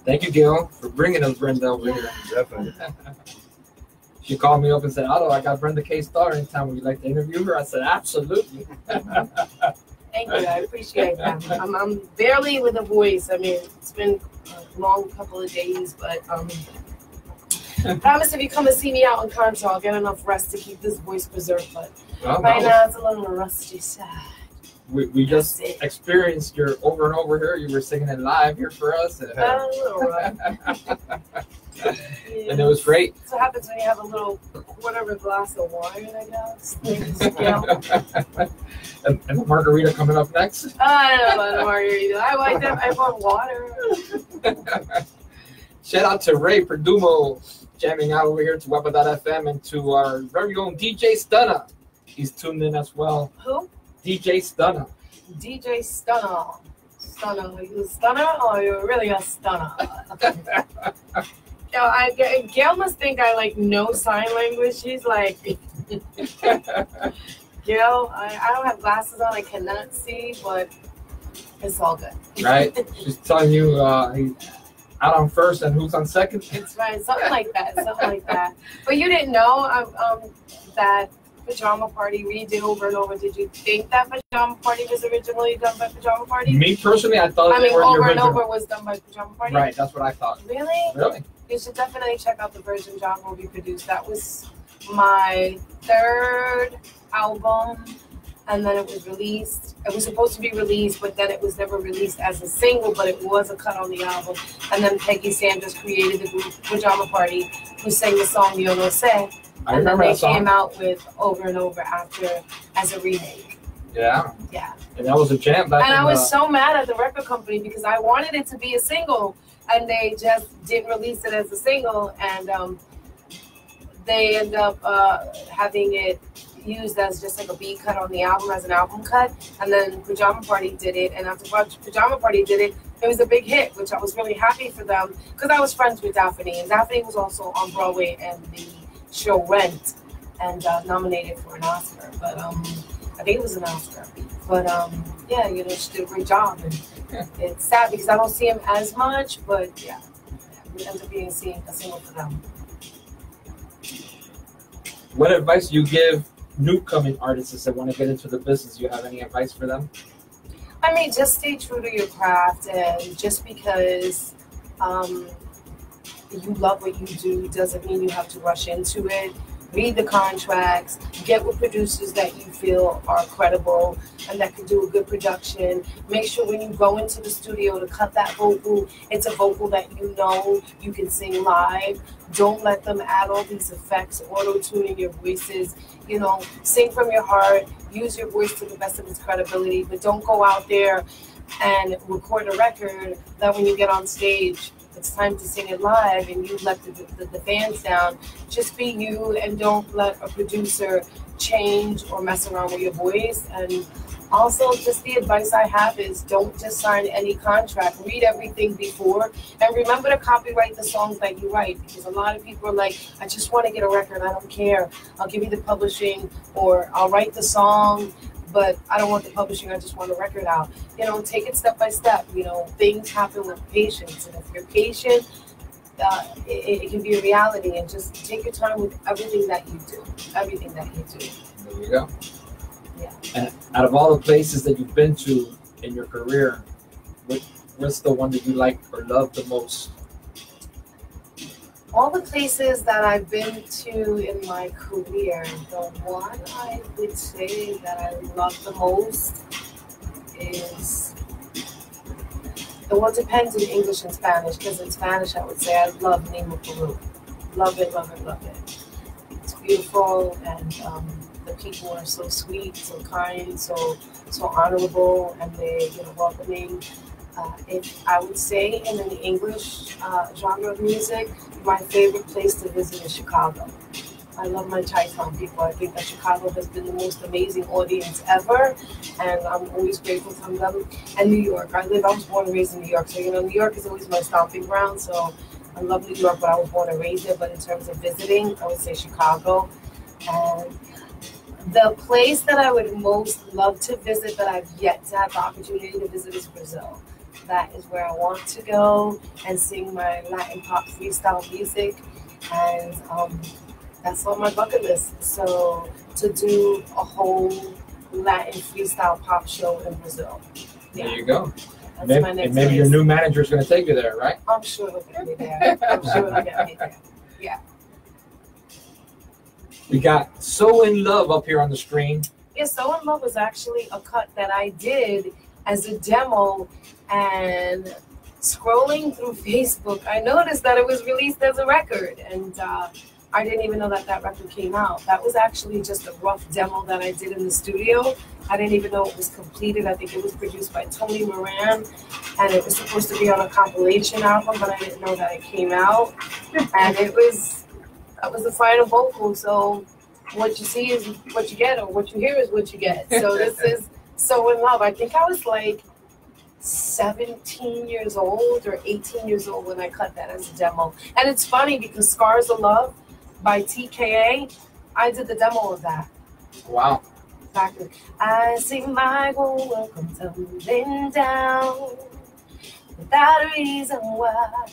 Thank you, Gil, for bringing us Brenda over here. Definitely. She called me up and said, Otto, I got Brenda K Starr in town. Would you like to interview her? I said, absolutely. Thank you. I appreciate that. I'm barely with a voice. I mean, it's been a long couple of days, but promise if you come and see me out in concert, I'll get enough rest to keep this voice preserved. But right now, it's a little rusty side. We just experienced your over and over here. You were singing it live here for us. And, and it was great. That's what happens when you have a little quarter of a glass of wine, I guess. And the margarita coming up next. I don't know about the margarita. I like that. I want water. Shout out to Ray Perdumo jamming out over here to Wepa.Fm and to our very own DJ Stunner. He's tuned in as well. Who? DJ Stunner. DJ Stunner. Stunner. Are you a stunner or are you really a stunner? Gail must think I like know sign language. She's like, Gail, I don't have glasses on. I cannot see, but it's all good. Right? She's telling you he's out on first and who's on second. It's right. Something like that. Something like that. But you didn't know that Pajama Party redid over and over. Did you think that Pajama Party was originally done by Pajama Party? Me personally, I thought over and over was done by Pajama Party. Right, that's what I thought. Really? Really? You should definitely check out the version John Roby produced. That was my third album, and then it was released. It was supposed to be released, but then it was never released as a single, but it was a cut on the album. And then Peggy Sanders created the group Pajama Party, who sang the song Yo No Sé. I remember that song. And then they came out with Over and Over after as a remake. Yeah. Yeah. And that was a jam back and I was so mad at the record company because I wanted it to be a single, and they just didn't release it as a single, and they end up having it used as just like a B cut on the album, as an album cut. And then Pajama Party did it, and after Pajama Party did it, it was a big hit, which I was really happy for them because I was friends with Daphne, and Daphne was also on Broadway and the show Rent, and nominated for an Oscar, but I think it was an Oscar. But yeah, you know, she did a great job, and it's sad because I don't see him as much, but yeah, we end up being seeing a single for them. What advice do you give newcoming artists that want to get into the business? Do you have any advice for them? I mean, just stay true to your craft, and just because you love what you do doesn't mean you have to rush into it. Read the contracts, get with producers that you feel are credible and that can do a good production. Make sure when you go into the studio to cut that vocal, it's a vocal that you know you can sing live. Don't let them add all these effects, auto-tuning your voices. You know, sing from your heart, use your voice to the best of its credibility, but don't go out there and record a record that when you get on stage, it's time to sing it live and you let the fans down, just be you and don't let a producer change or mess around with your voice. And also, just the advice I have is don't just sign any contract. Read everything before, and remember to copyright the songs that you write, because a lot of people are like, I just want to get a record, I don't care, I'll give you the publishing, or I'll write the song, but I don't want the publishing, I just want a record out. You know, take it step by step. You know, things happen with patience, and if you're patient, it can be a reality. And just take your time with everything that you do. Everything that you do. There you go. Yeah. And out of all the places that you've been to in your career, what's the one that you like or love the most? All the places that I've been to in my career, the one I would say that I love the most is, the one depends in English and Spanish, because in Spanish I would say I love Lima, Peru. Love it, love it, love it. It's beautiful, and the people are so sweet, so kind, so honorable, and they, you know, welcoming. If I would say in an English genre of music, my favorite place to visit is Chicago. I love my Chi-Town people. I think that Chicago has been the most amazing audience ever, and I'm always grateful to them. And New York. I was born and raised in New York, so, you know, New York is always my stomping ground, so I love New York, but I was born and raised there. But in terms of visiting, I would say Chicago. And the place that I would most love to visit that I've yet to have the opportunity to visit is Brazil. That is where I want to go and sing my Latin pop freestyle music, and that's on my bucket list. So to do a whole Latin freestyle pop show in Brazil. Yeah. There you go. That's maybe, my next and maybe place. your new manager is going to take you there, right? I'm sure he'll get me there. I'm sure he'll get me there. Yeah. We got So In Love up here on the screen. Yeah, So In Love was actually a cut that I did as a demo, and scrolling through Facebook, I noticed that it was released as a record, and I didn't even know that record came out. That was actually just a rough demo that I did in the studio. I didn't even know it was completed. I think it was produced by Tony Moran, and it was supposed to be on a compilation album, but I didn't know that it came out. And that was the final vocal. So what you see is what you get, or what you hear is what you get. So this is So In Love. I think I was like 17 years old or 18 years old when I cut that as a demo. And it's funny because Scars of Love by TKA, I did the demo of that. Wow. Exactly. I see my whole world come tumbling down without a reason why.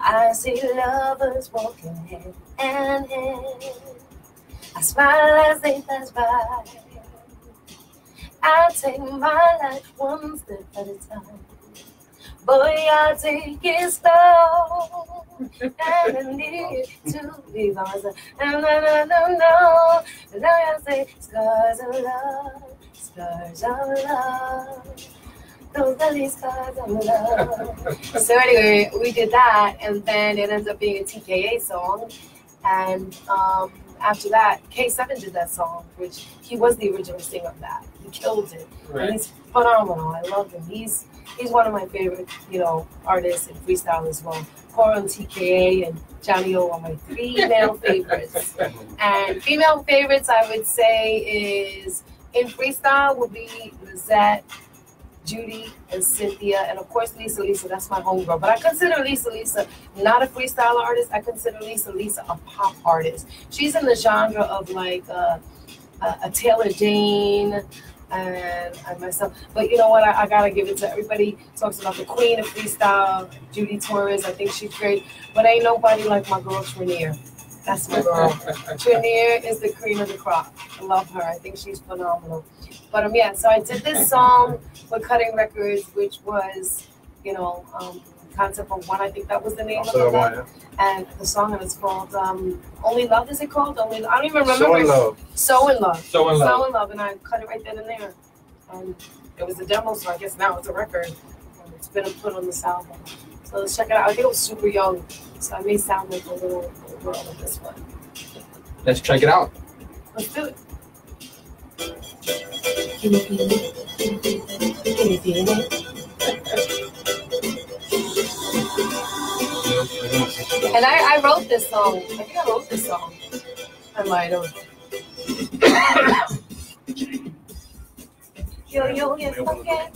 I see lovers walking hand in hand. I smile as they pass by. I take my life one step at a time. Boy, I take it slow. And I need to be by myself. And no. And now I say, scars of love, scars of love. Those are these scars of love. So anyway, we did that, and then it ends up being a TKA song. And after that, K7 did that song, which he was the original singer of that. He killed it. Right. And he's phenomenal. I love him. He's one of my favorite, you know, artists in freestyle as well. Cora and TKA and Johnny O are my three male favorites. And female favorites, I would say, is in freestyle would be Lizette, Judy, and Cynthia, and of course Lisa. That's my homegirl. But I consider Lisa not a freestyle artist. I consider Lisa a pop artist. She's in the genre of like a Taylor Dane and myself. But you know what? I gotta give it to everybody. Talks about the queen of freestyle, Judy Torres. I think she's great. But ain't nobody like my girl Trinier. That's my girl. Trinier is the cream of the crop. I love her. I think she's phenomenal. But yeah, so I did this song with Cutting Records, which was, you know, Concept of One. I think that was the name of it. Yeah. And the song is called Only Love. Is it called? I don't even remember. So In Love. So In Love. So In Love. So In Love, and I cut it right then and there. And it was a demo, so I guess now it's a record. And it's been put on this album. So let's check it out. I think I was super young, so I may sound like a little girl with this one. Let's check it out. Let's do it. Can you feel it? Can you feel it? And I wrote this song. I think I wrote this song. I might have. Yo, yes, okay.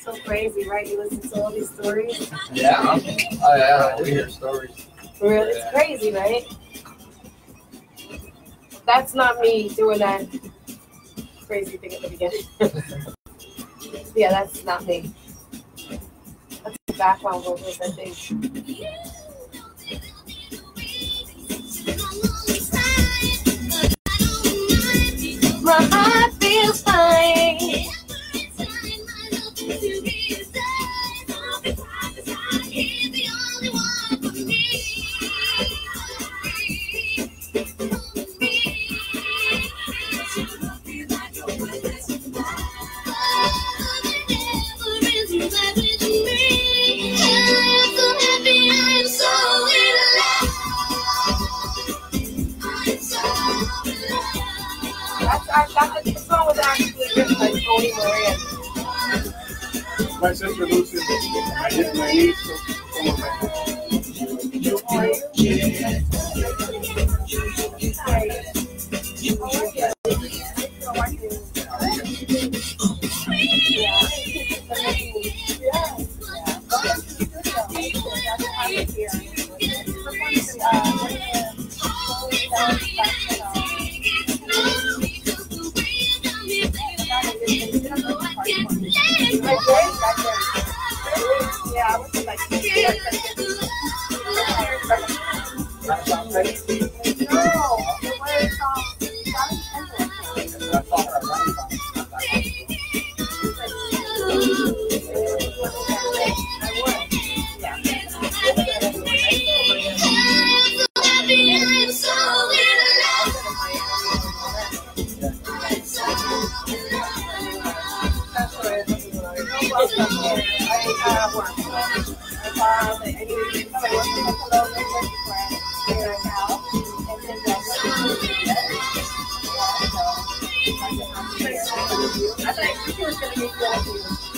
So crazy, right? You listen to all these stories. Yeah. Oh yeah, we hear stories. Really, it's crazy, right? That's not me doing that crazy thing at the beginning. Yeah, that's not me. That's the background vocals, I think. My heart feels fine. This song was actually written by Tony Moran. My sister Lucy, I did my niece, so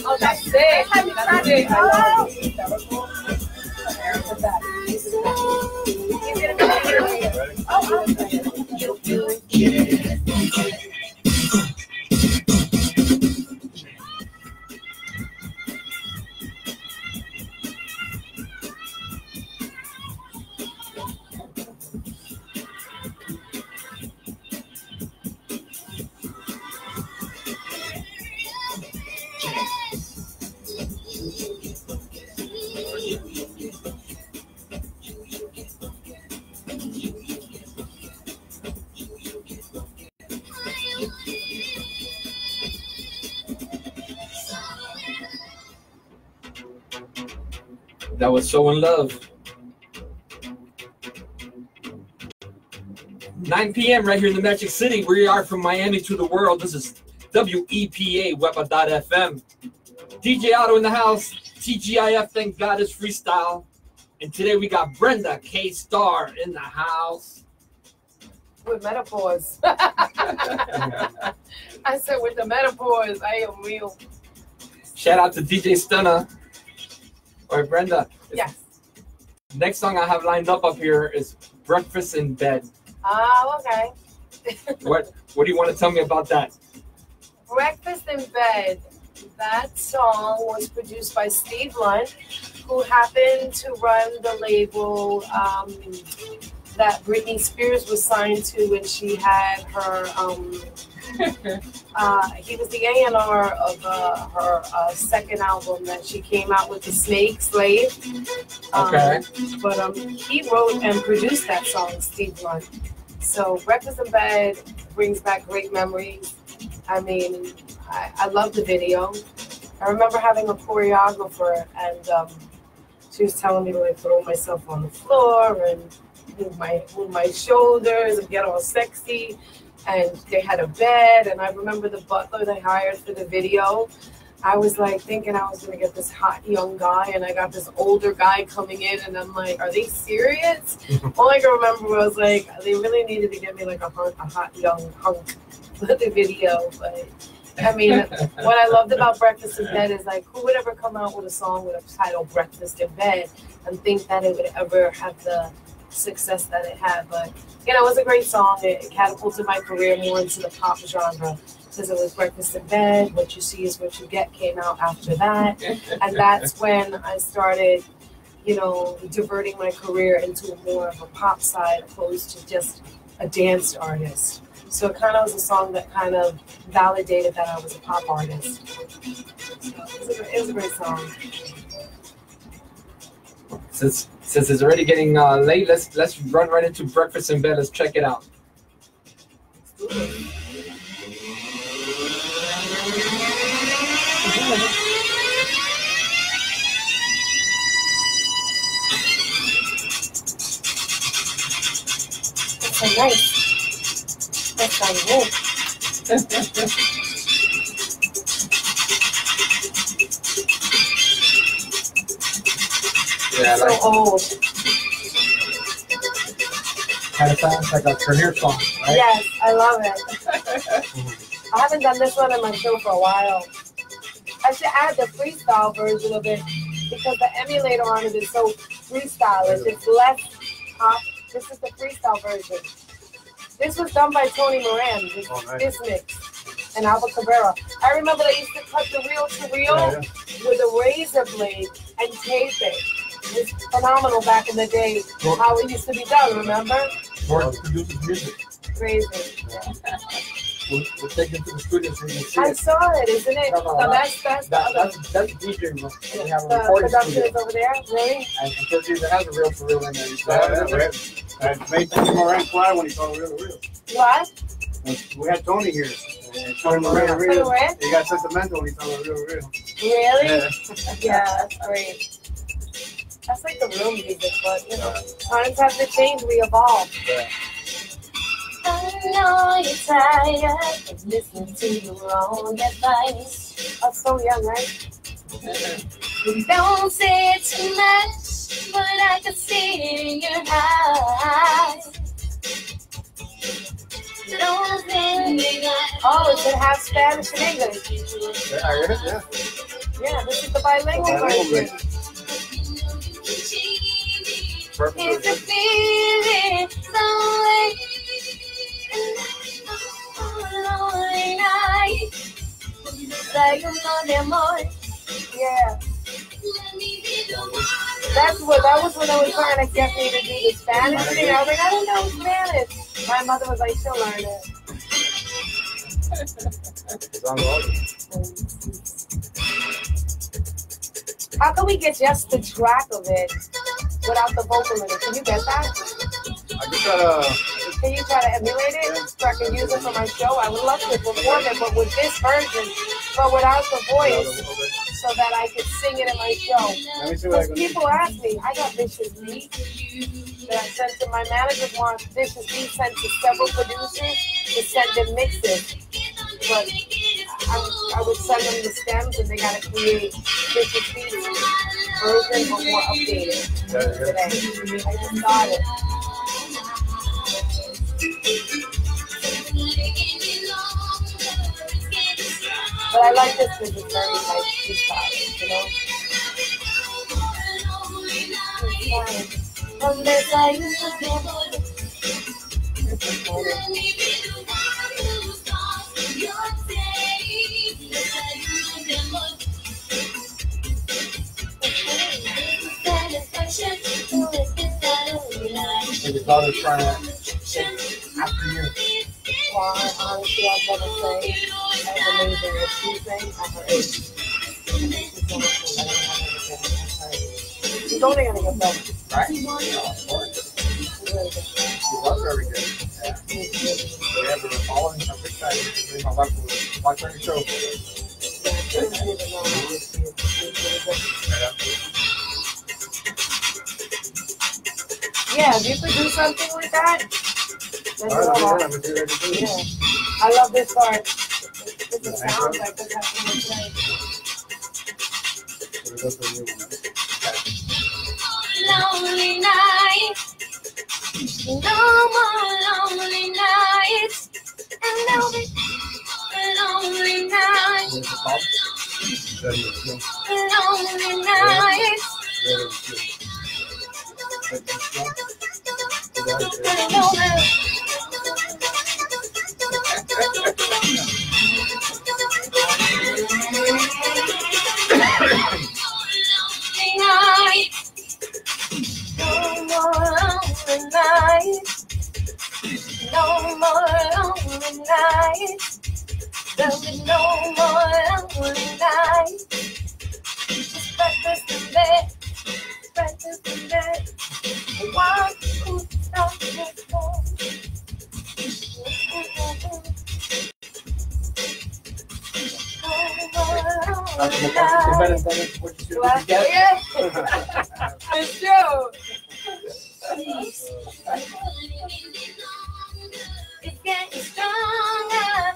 oh, that's it. That's it. That was So in Love. 9 p.m. right here in the Magic City. We are from Miami to the world. This is WEPA, Wepa.Fm. DJ Otto in the house. TGIF, thank God, is freestyle. And today we got Brenda K Starr in the house. With metaphors. I said with the metaphors, I am real. Shout out to DJ Stunner. All right, Brenda. Yes. Next song I have lined up here is Breakfast in Bed. Oh, okay. What do you want to tell me about that? Breakfast in Bed. That song was produced by Steve Lunt, who happened to run the label that Britney Spears was signed to when she had her. He was the A&R of her second album that she came out with, The Snake Slave. Okay. But he wrote and produced that song, Steve Lunt. So Breakfast in Bed brings back great memories. I mean, I love the video. I remember having a choreographer, and she was telling me to like throw myself on the floor and move my shoulders and get all sexy. And they had a bed, and I remember the butler they hired for the video. I was like thinking I was gonna get this hot young guy, and I got this older guy coming in, and I'm like, are they serious? All I can remember was like they really needed to get me like a hot young hunk for the video, but I mean, what I loved about Breakfast in Bed is like, who would ever come out with a song with a title Breakfast in Bed and think that it would ever have the success that it had? But you know, it was a great song. It catapulted my career more into the pop genre because it was Breakfast in Bed. What You See Is What You Get came out after that, and that's when I started, you know, diverting my career into more of a pop side opposed to just a dance artist. So it kind of was a song that kind of validated that I was a pop artist. So it was a great song. Since it's already getting late, let's run right into Breakfast in Bed. Let's check it out. That's so nice. That's so good. Yeah, so old. Kind of sounds like a career song, right? Yes, I love it. I haven't done this one in my show for a while. I should add the freestyle version of it because the emulator on it is so freestylish. It's less pop. This is the freestyle version. This was done by Tony Moran, this mix, and Alba Cabrera. I remember they used to cut the reel to reel with a razor blade and tape it. It was phenomenal back in the day, how it used to be done, remember? Jorge produces music. Crazy. Yeah. We'll take him to the studio so you can see I it. saw it, isn't it? No, that's DJ room. We have a the recording production studio. is over there, really? And because it has a reel to reel in there. That made Tony Moran cry when he saw Real to Real. What? We had Tony here. And Tony Moran, Tony Moran? he got sentimental when he saw Real to Real. Really? Yeah. Yeah, that's great. That's like the real music, but you know, times have to change, we evolve. Yeah. I know you're tired of listening to your own advice. I'm so young, right? Don't say it too much, but I can see it in your eyes. Don't think Oh, it's in half Spanish and English. Yeah, I heard it, yeah. Yeah, this is the bilingual version. it's a feeling so way. Lonely night, like un de amor. Yeah. That was when they were trying to get me to do the Spanish thing. I was like, I don't know Spanish. My mother was like, she'll learn it. It's on the order. How can we get just the track of it without the vocal in it? Can you get that? I just gotta. Can you try to emulate it so I can use it for my show? I would love to perform it, but with this version, but without the voice, so that I could sing it in my show. Let me see what I Because can do. people ask me, I got vicious beats that I sent to my manager. Wants vicious beats sent to several producers to send them mixes. But I would send them the stems, and they gotta create vicious beats version, but more updated today. I just got it. But I like this because it's very nice freestyle, you know? His daughter's trying to after you. Well, honestly, I've never sang as amazing as she sang at her age. She's only gonna get better. Right? Yeah, of course. She's really good. She was very good. Yeah. We have been following her big time. My wife was watching the show. Yeah, she doesn't even know how she is. She's really good. Yeah, if you could do something like that, then All right, go let on. me see what I can do. Yeah, I love this part. This is sounds like this has to be played. Lonely night, no more lonely nights, and there'll be lonely nights. Lonely nights. No more lonely nights. No more lonely nights. There'll be no more lonely nights. Just breakfast in bed. Breakfast in bed. Why could stop this phone? It's true. It's getting stronger.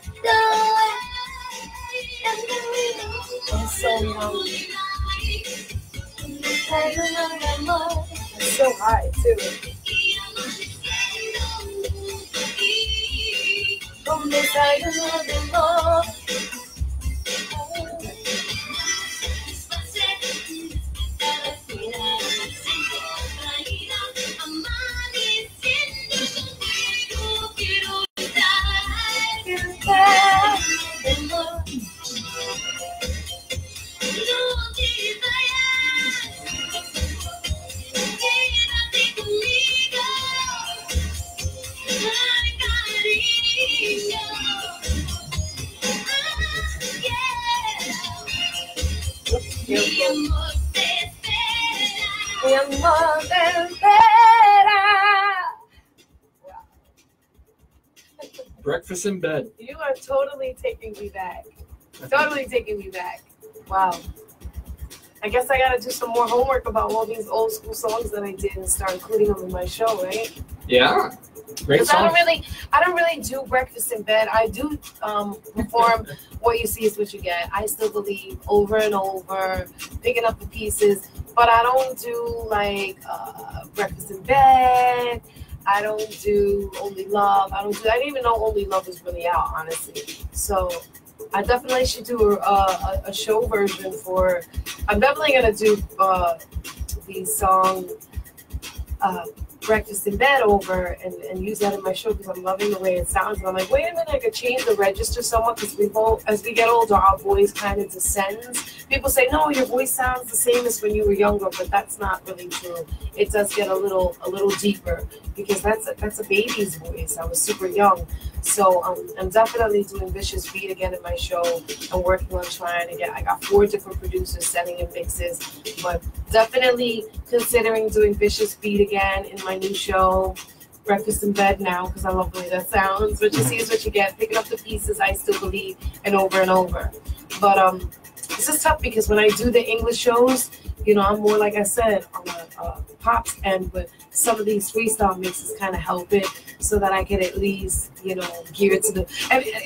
I'm so young. It's so high too. Breakfast in bed. You are totally taking me back. Totally taking me back. Wow. I guess I gotta do some more homework about all these old school songs that I did and start including them in my show, right? Yeah. Great Because song. I don't really do breakfast in bed. I do perform What You See Is What You Get. I Still Believe over and over, picking up the pieces, but I don't do like breakfast in bed. I don't do Only Love. I didn't even know Only Love was really out, honestly. So I definitely should do a show version for. I'm definitely gonna do the song Breakfast in Bed over and use that in my show because I'm loving the way it sounds. And I'm like, wait a minute, I could change the register somewhat because as we get older, our voice kind of descends. People say, no, your voice sounds the same as when you were younger, but that's not really true. It does get a little deeper because that's a baby's voice. I was super young. So I'm definitely doing Vicious Beat again in my show. I'm working on trying to I got 4 different producers setting in mixes, but definitely considering doing Vicious Beat again in my new show, Breakfast in Bed now, because I love the way that sounds. What you see is what you get. Picking up the pieces, I Still Believe, and over. But this is tough because when I do the English shows, you know, I'm more, like I said, on a pops end, but some of these freestyle mixes kind of help it so that I can at least, you know, gear it to the...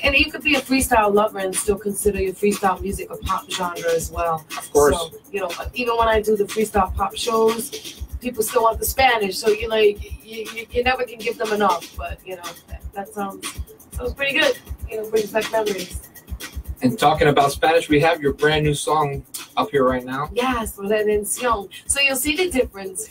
And you could be a freestyle lover and still consider your freestyle music a pop genre as well. Of course. So, you know, even when I do the freestyle pop shows, people still want the Spanish, so you never can give them enough. But, you know, that sounds pretty good. You know, brings back memories. And talking about Spanish, we have your brand new song up here right now. Yes, REDENCÍON. So you'll see the difference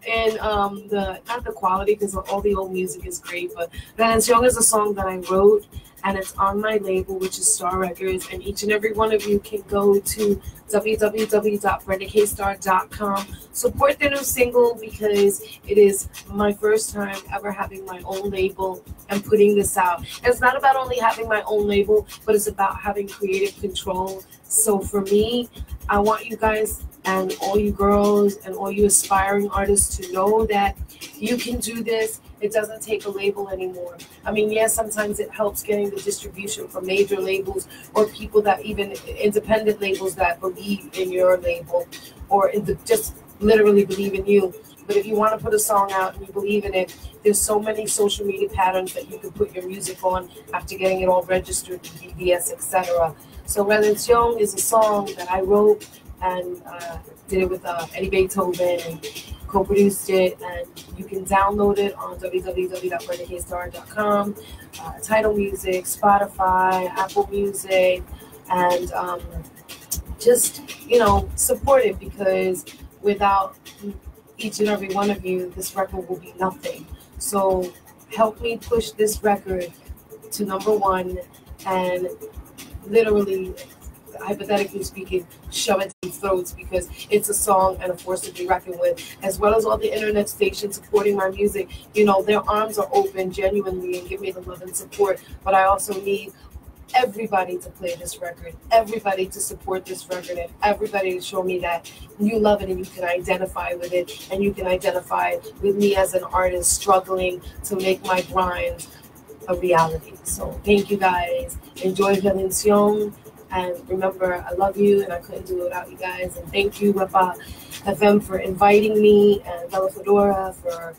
in not the quality because all the old music is great, but REDENCÍON is a song that I wrote and it's on my label, which is Star Records, and each and every one of you can go to www.BrendaKStarr.com. Support the new single because it is my first time ever having my own label and putting this out. And it's not about only having my own label, but it's about having creative control. So for me, I want you guys and all you girls and all you aspiring artists to know that you can do this. It doesn't take a label anymore. I mean, yes, sometimes it helps getting the distribution from major labels or people that even independent labels that believe in your label or just literally believe in you. But if you want to put a song out and you believe in it, there's so many social media patterns that you can put your music on after getting it all registered to BBS, etc. So REDENCÍON is a song that I wrote and did it with Eddie Beethoven and co-produced it, and you can download it on www.BrendaKStarr.com, Tidal Music, Spotify, Apple Music, and just, you know, support it, because without each and every one of you, this record will be nothing. So help me push this record to #1 and literally, hypothetically speaking, shove it in throats, because it's a song and a force to be reckoned with, as well as all the internet stations supporting my music. You know, their arms are open genuinely and give me the love and support, but I also need everybody to play this record, everybody to support this record, and everybody to show me that you love it and you can identify with it, and you can identify with me as an artist struggling to make my grind a reality. So thank you guys. Enjoy REDENCIÓN. And remember, I love you, and I couldn't do it without you guys. And thank you, Wepa.Fm, for inviting me, and Bella Fedora for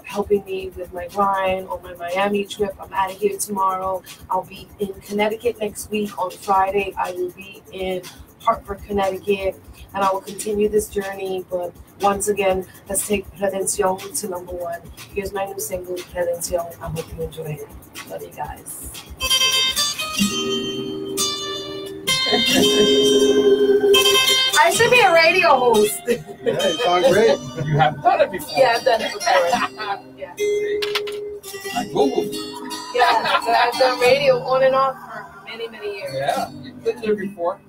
helping me with my grind on my Miami trip. I'm out of here tomorrow. I'll be in Connecticut next week. On Friday, I will be in Hartford, Connecticut, and I will continue this journey. But once again, let's take REDENCIÓN to #1. Here's my new single, REDENCIÓN. I hope you enjoy it. Love you guys. I should be a radio host. Yeah, you sound great. You have done it before. Yeah, I've done it before. Yeah. I Googled. Yeah, so I've done radio on and off for many, many years. Yeah, you've been there before.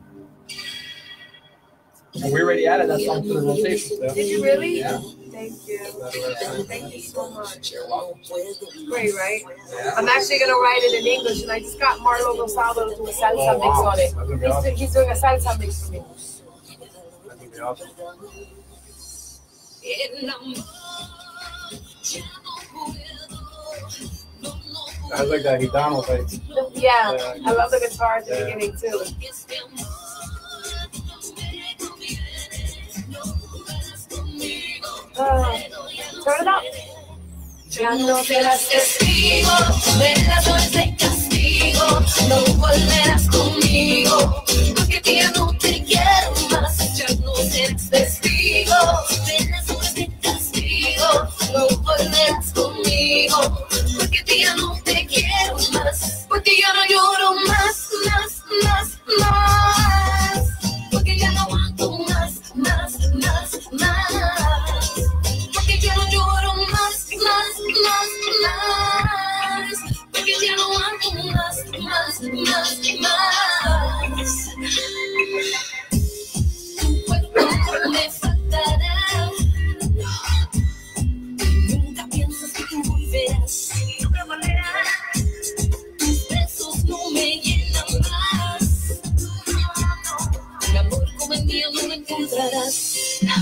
And we already added that song to the rotation. So. Did you really? Yeah. Thank you. Thank you so much. You're welcome. Great, right? Yeah. I'm actually going to write it in English, and I just got Marlo Gonzalo to do a salsa mix on it. That's gonna be awesome. He's doing a salsa mix for me. That's gonna be awesome. I like that Gitano thing. Yeah, I love the guitar at the beginning, too. Turn it up. Ya no serás testigo de las horas de castigo, no volverás conmigo, porque ya no te quiero más. Ya no serás testigo de las horas de castigo, no volverás conmigo, porque ya no te quiero más, porque ya no lloro más, porque ya no aguanto más. Porque ya no lloro más, porque ya no aguanto más. Tu cuerpo me faltará, nunca piensas que tú volverás, nunca volverás. Tus besos no me llenan más, mi amor como el mío no lo encontrarás. Ya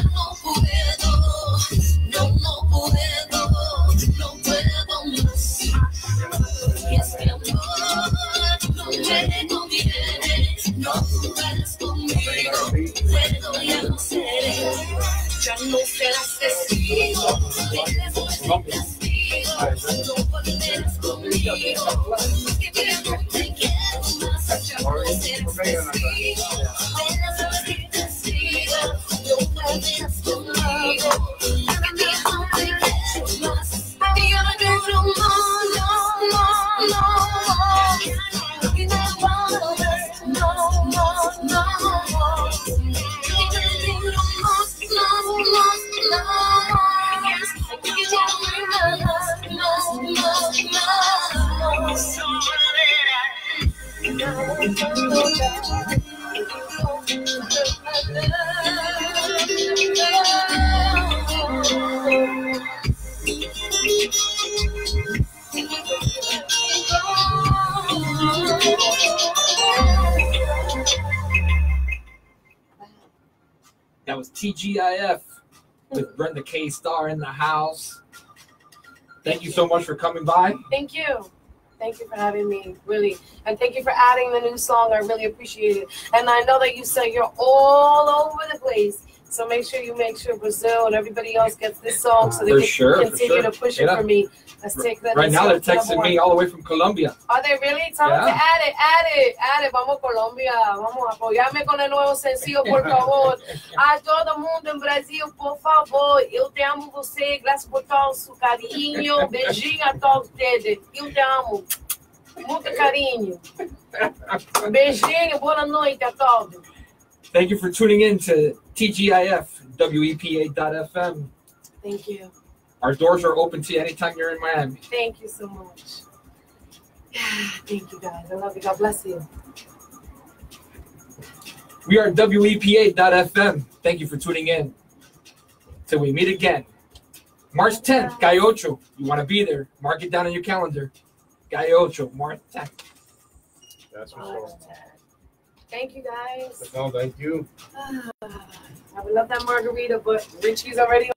no puedo más. Y es que amor no me conviene, no jugarás conmigo, puedo ya no seré, ya no serás testigo, eres un castigo, no volverás conmigo, porque ya no te quiero más, ya no serás testigo, eres un castigo, no volverás conmigo, porque ya no te quiero más, porque yo no lloro más. That was TGIF with Brenda K Starr in the house. Thank you so much for coming by. Thank you. Thank you for having me, really. And thank you for adding the new song. I really appreciate it. And I know that you said you're all over the place. So make sure Brazil and everybody else gets this song so they can continue to push it for me. Let's take that. Right now they're texting me all the way from Colombia. Are they really? Tell them to add it. Vamos Colombia. Vamos a apoyarme con el nuevo sencillo, por favor. A todo mundo en Brasil, por favor. Eu te amo você. Graças por todo su carinho. Beijinho a todos ustedes. Eu te amo. Muito carinho. Beijinho, boa noite a todos. Thank you for tuning in to TGIF, WEPA.FM. Thank you. Our doors are open to you anytime you're in Miami. Thank you so much. Thank you, guys. I love you. God bless you. We are WEPA.FM. Thank you for tuning in. Till we meet again. March 10th, Calle Ocho. You want to be there. Mark it down on your calendar. Calle Ocho, March 10th. That's for sure. Thank you, guys. No, thank you. I would love that margarita, but Richie's already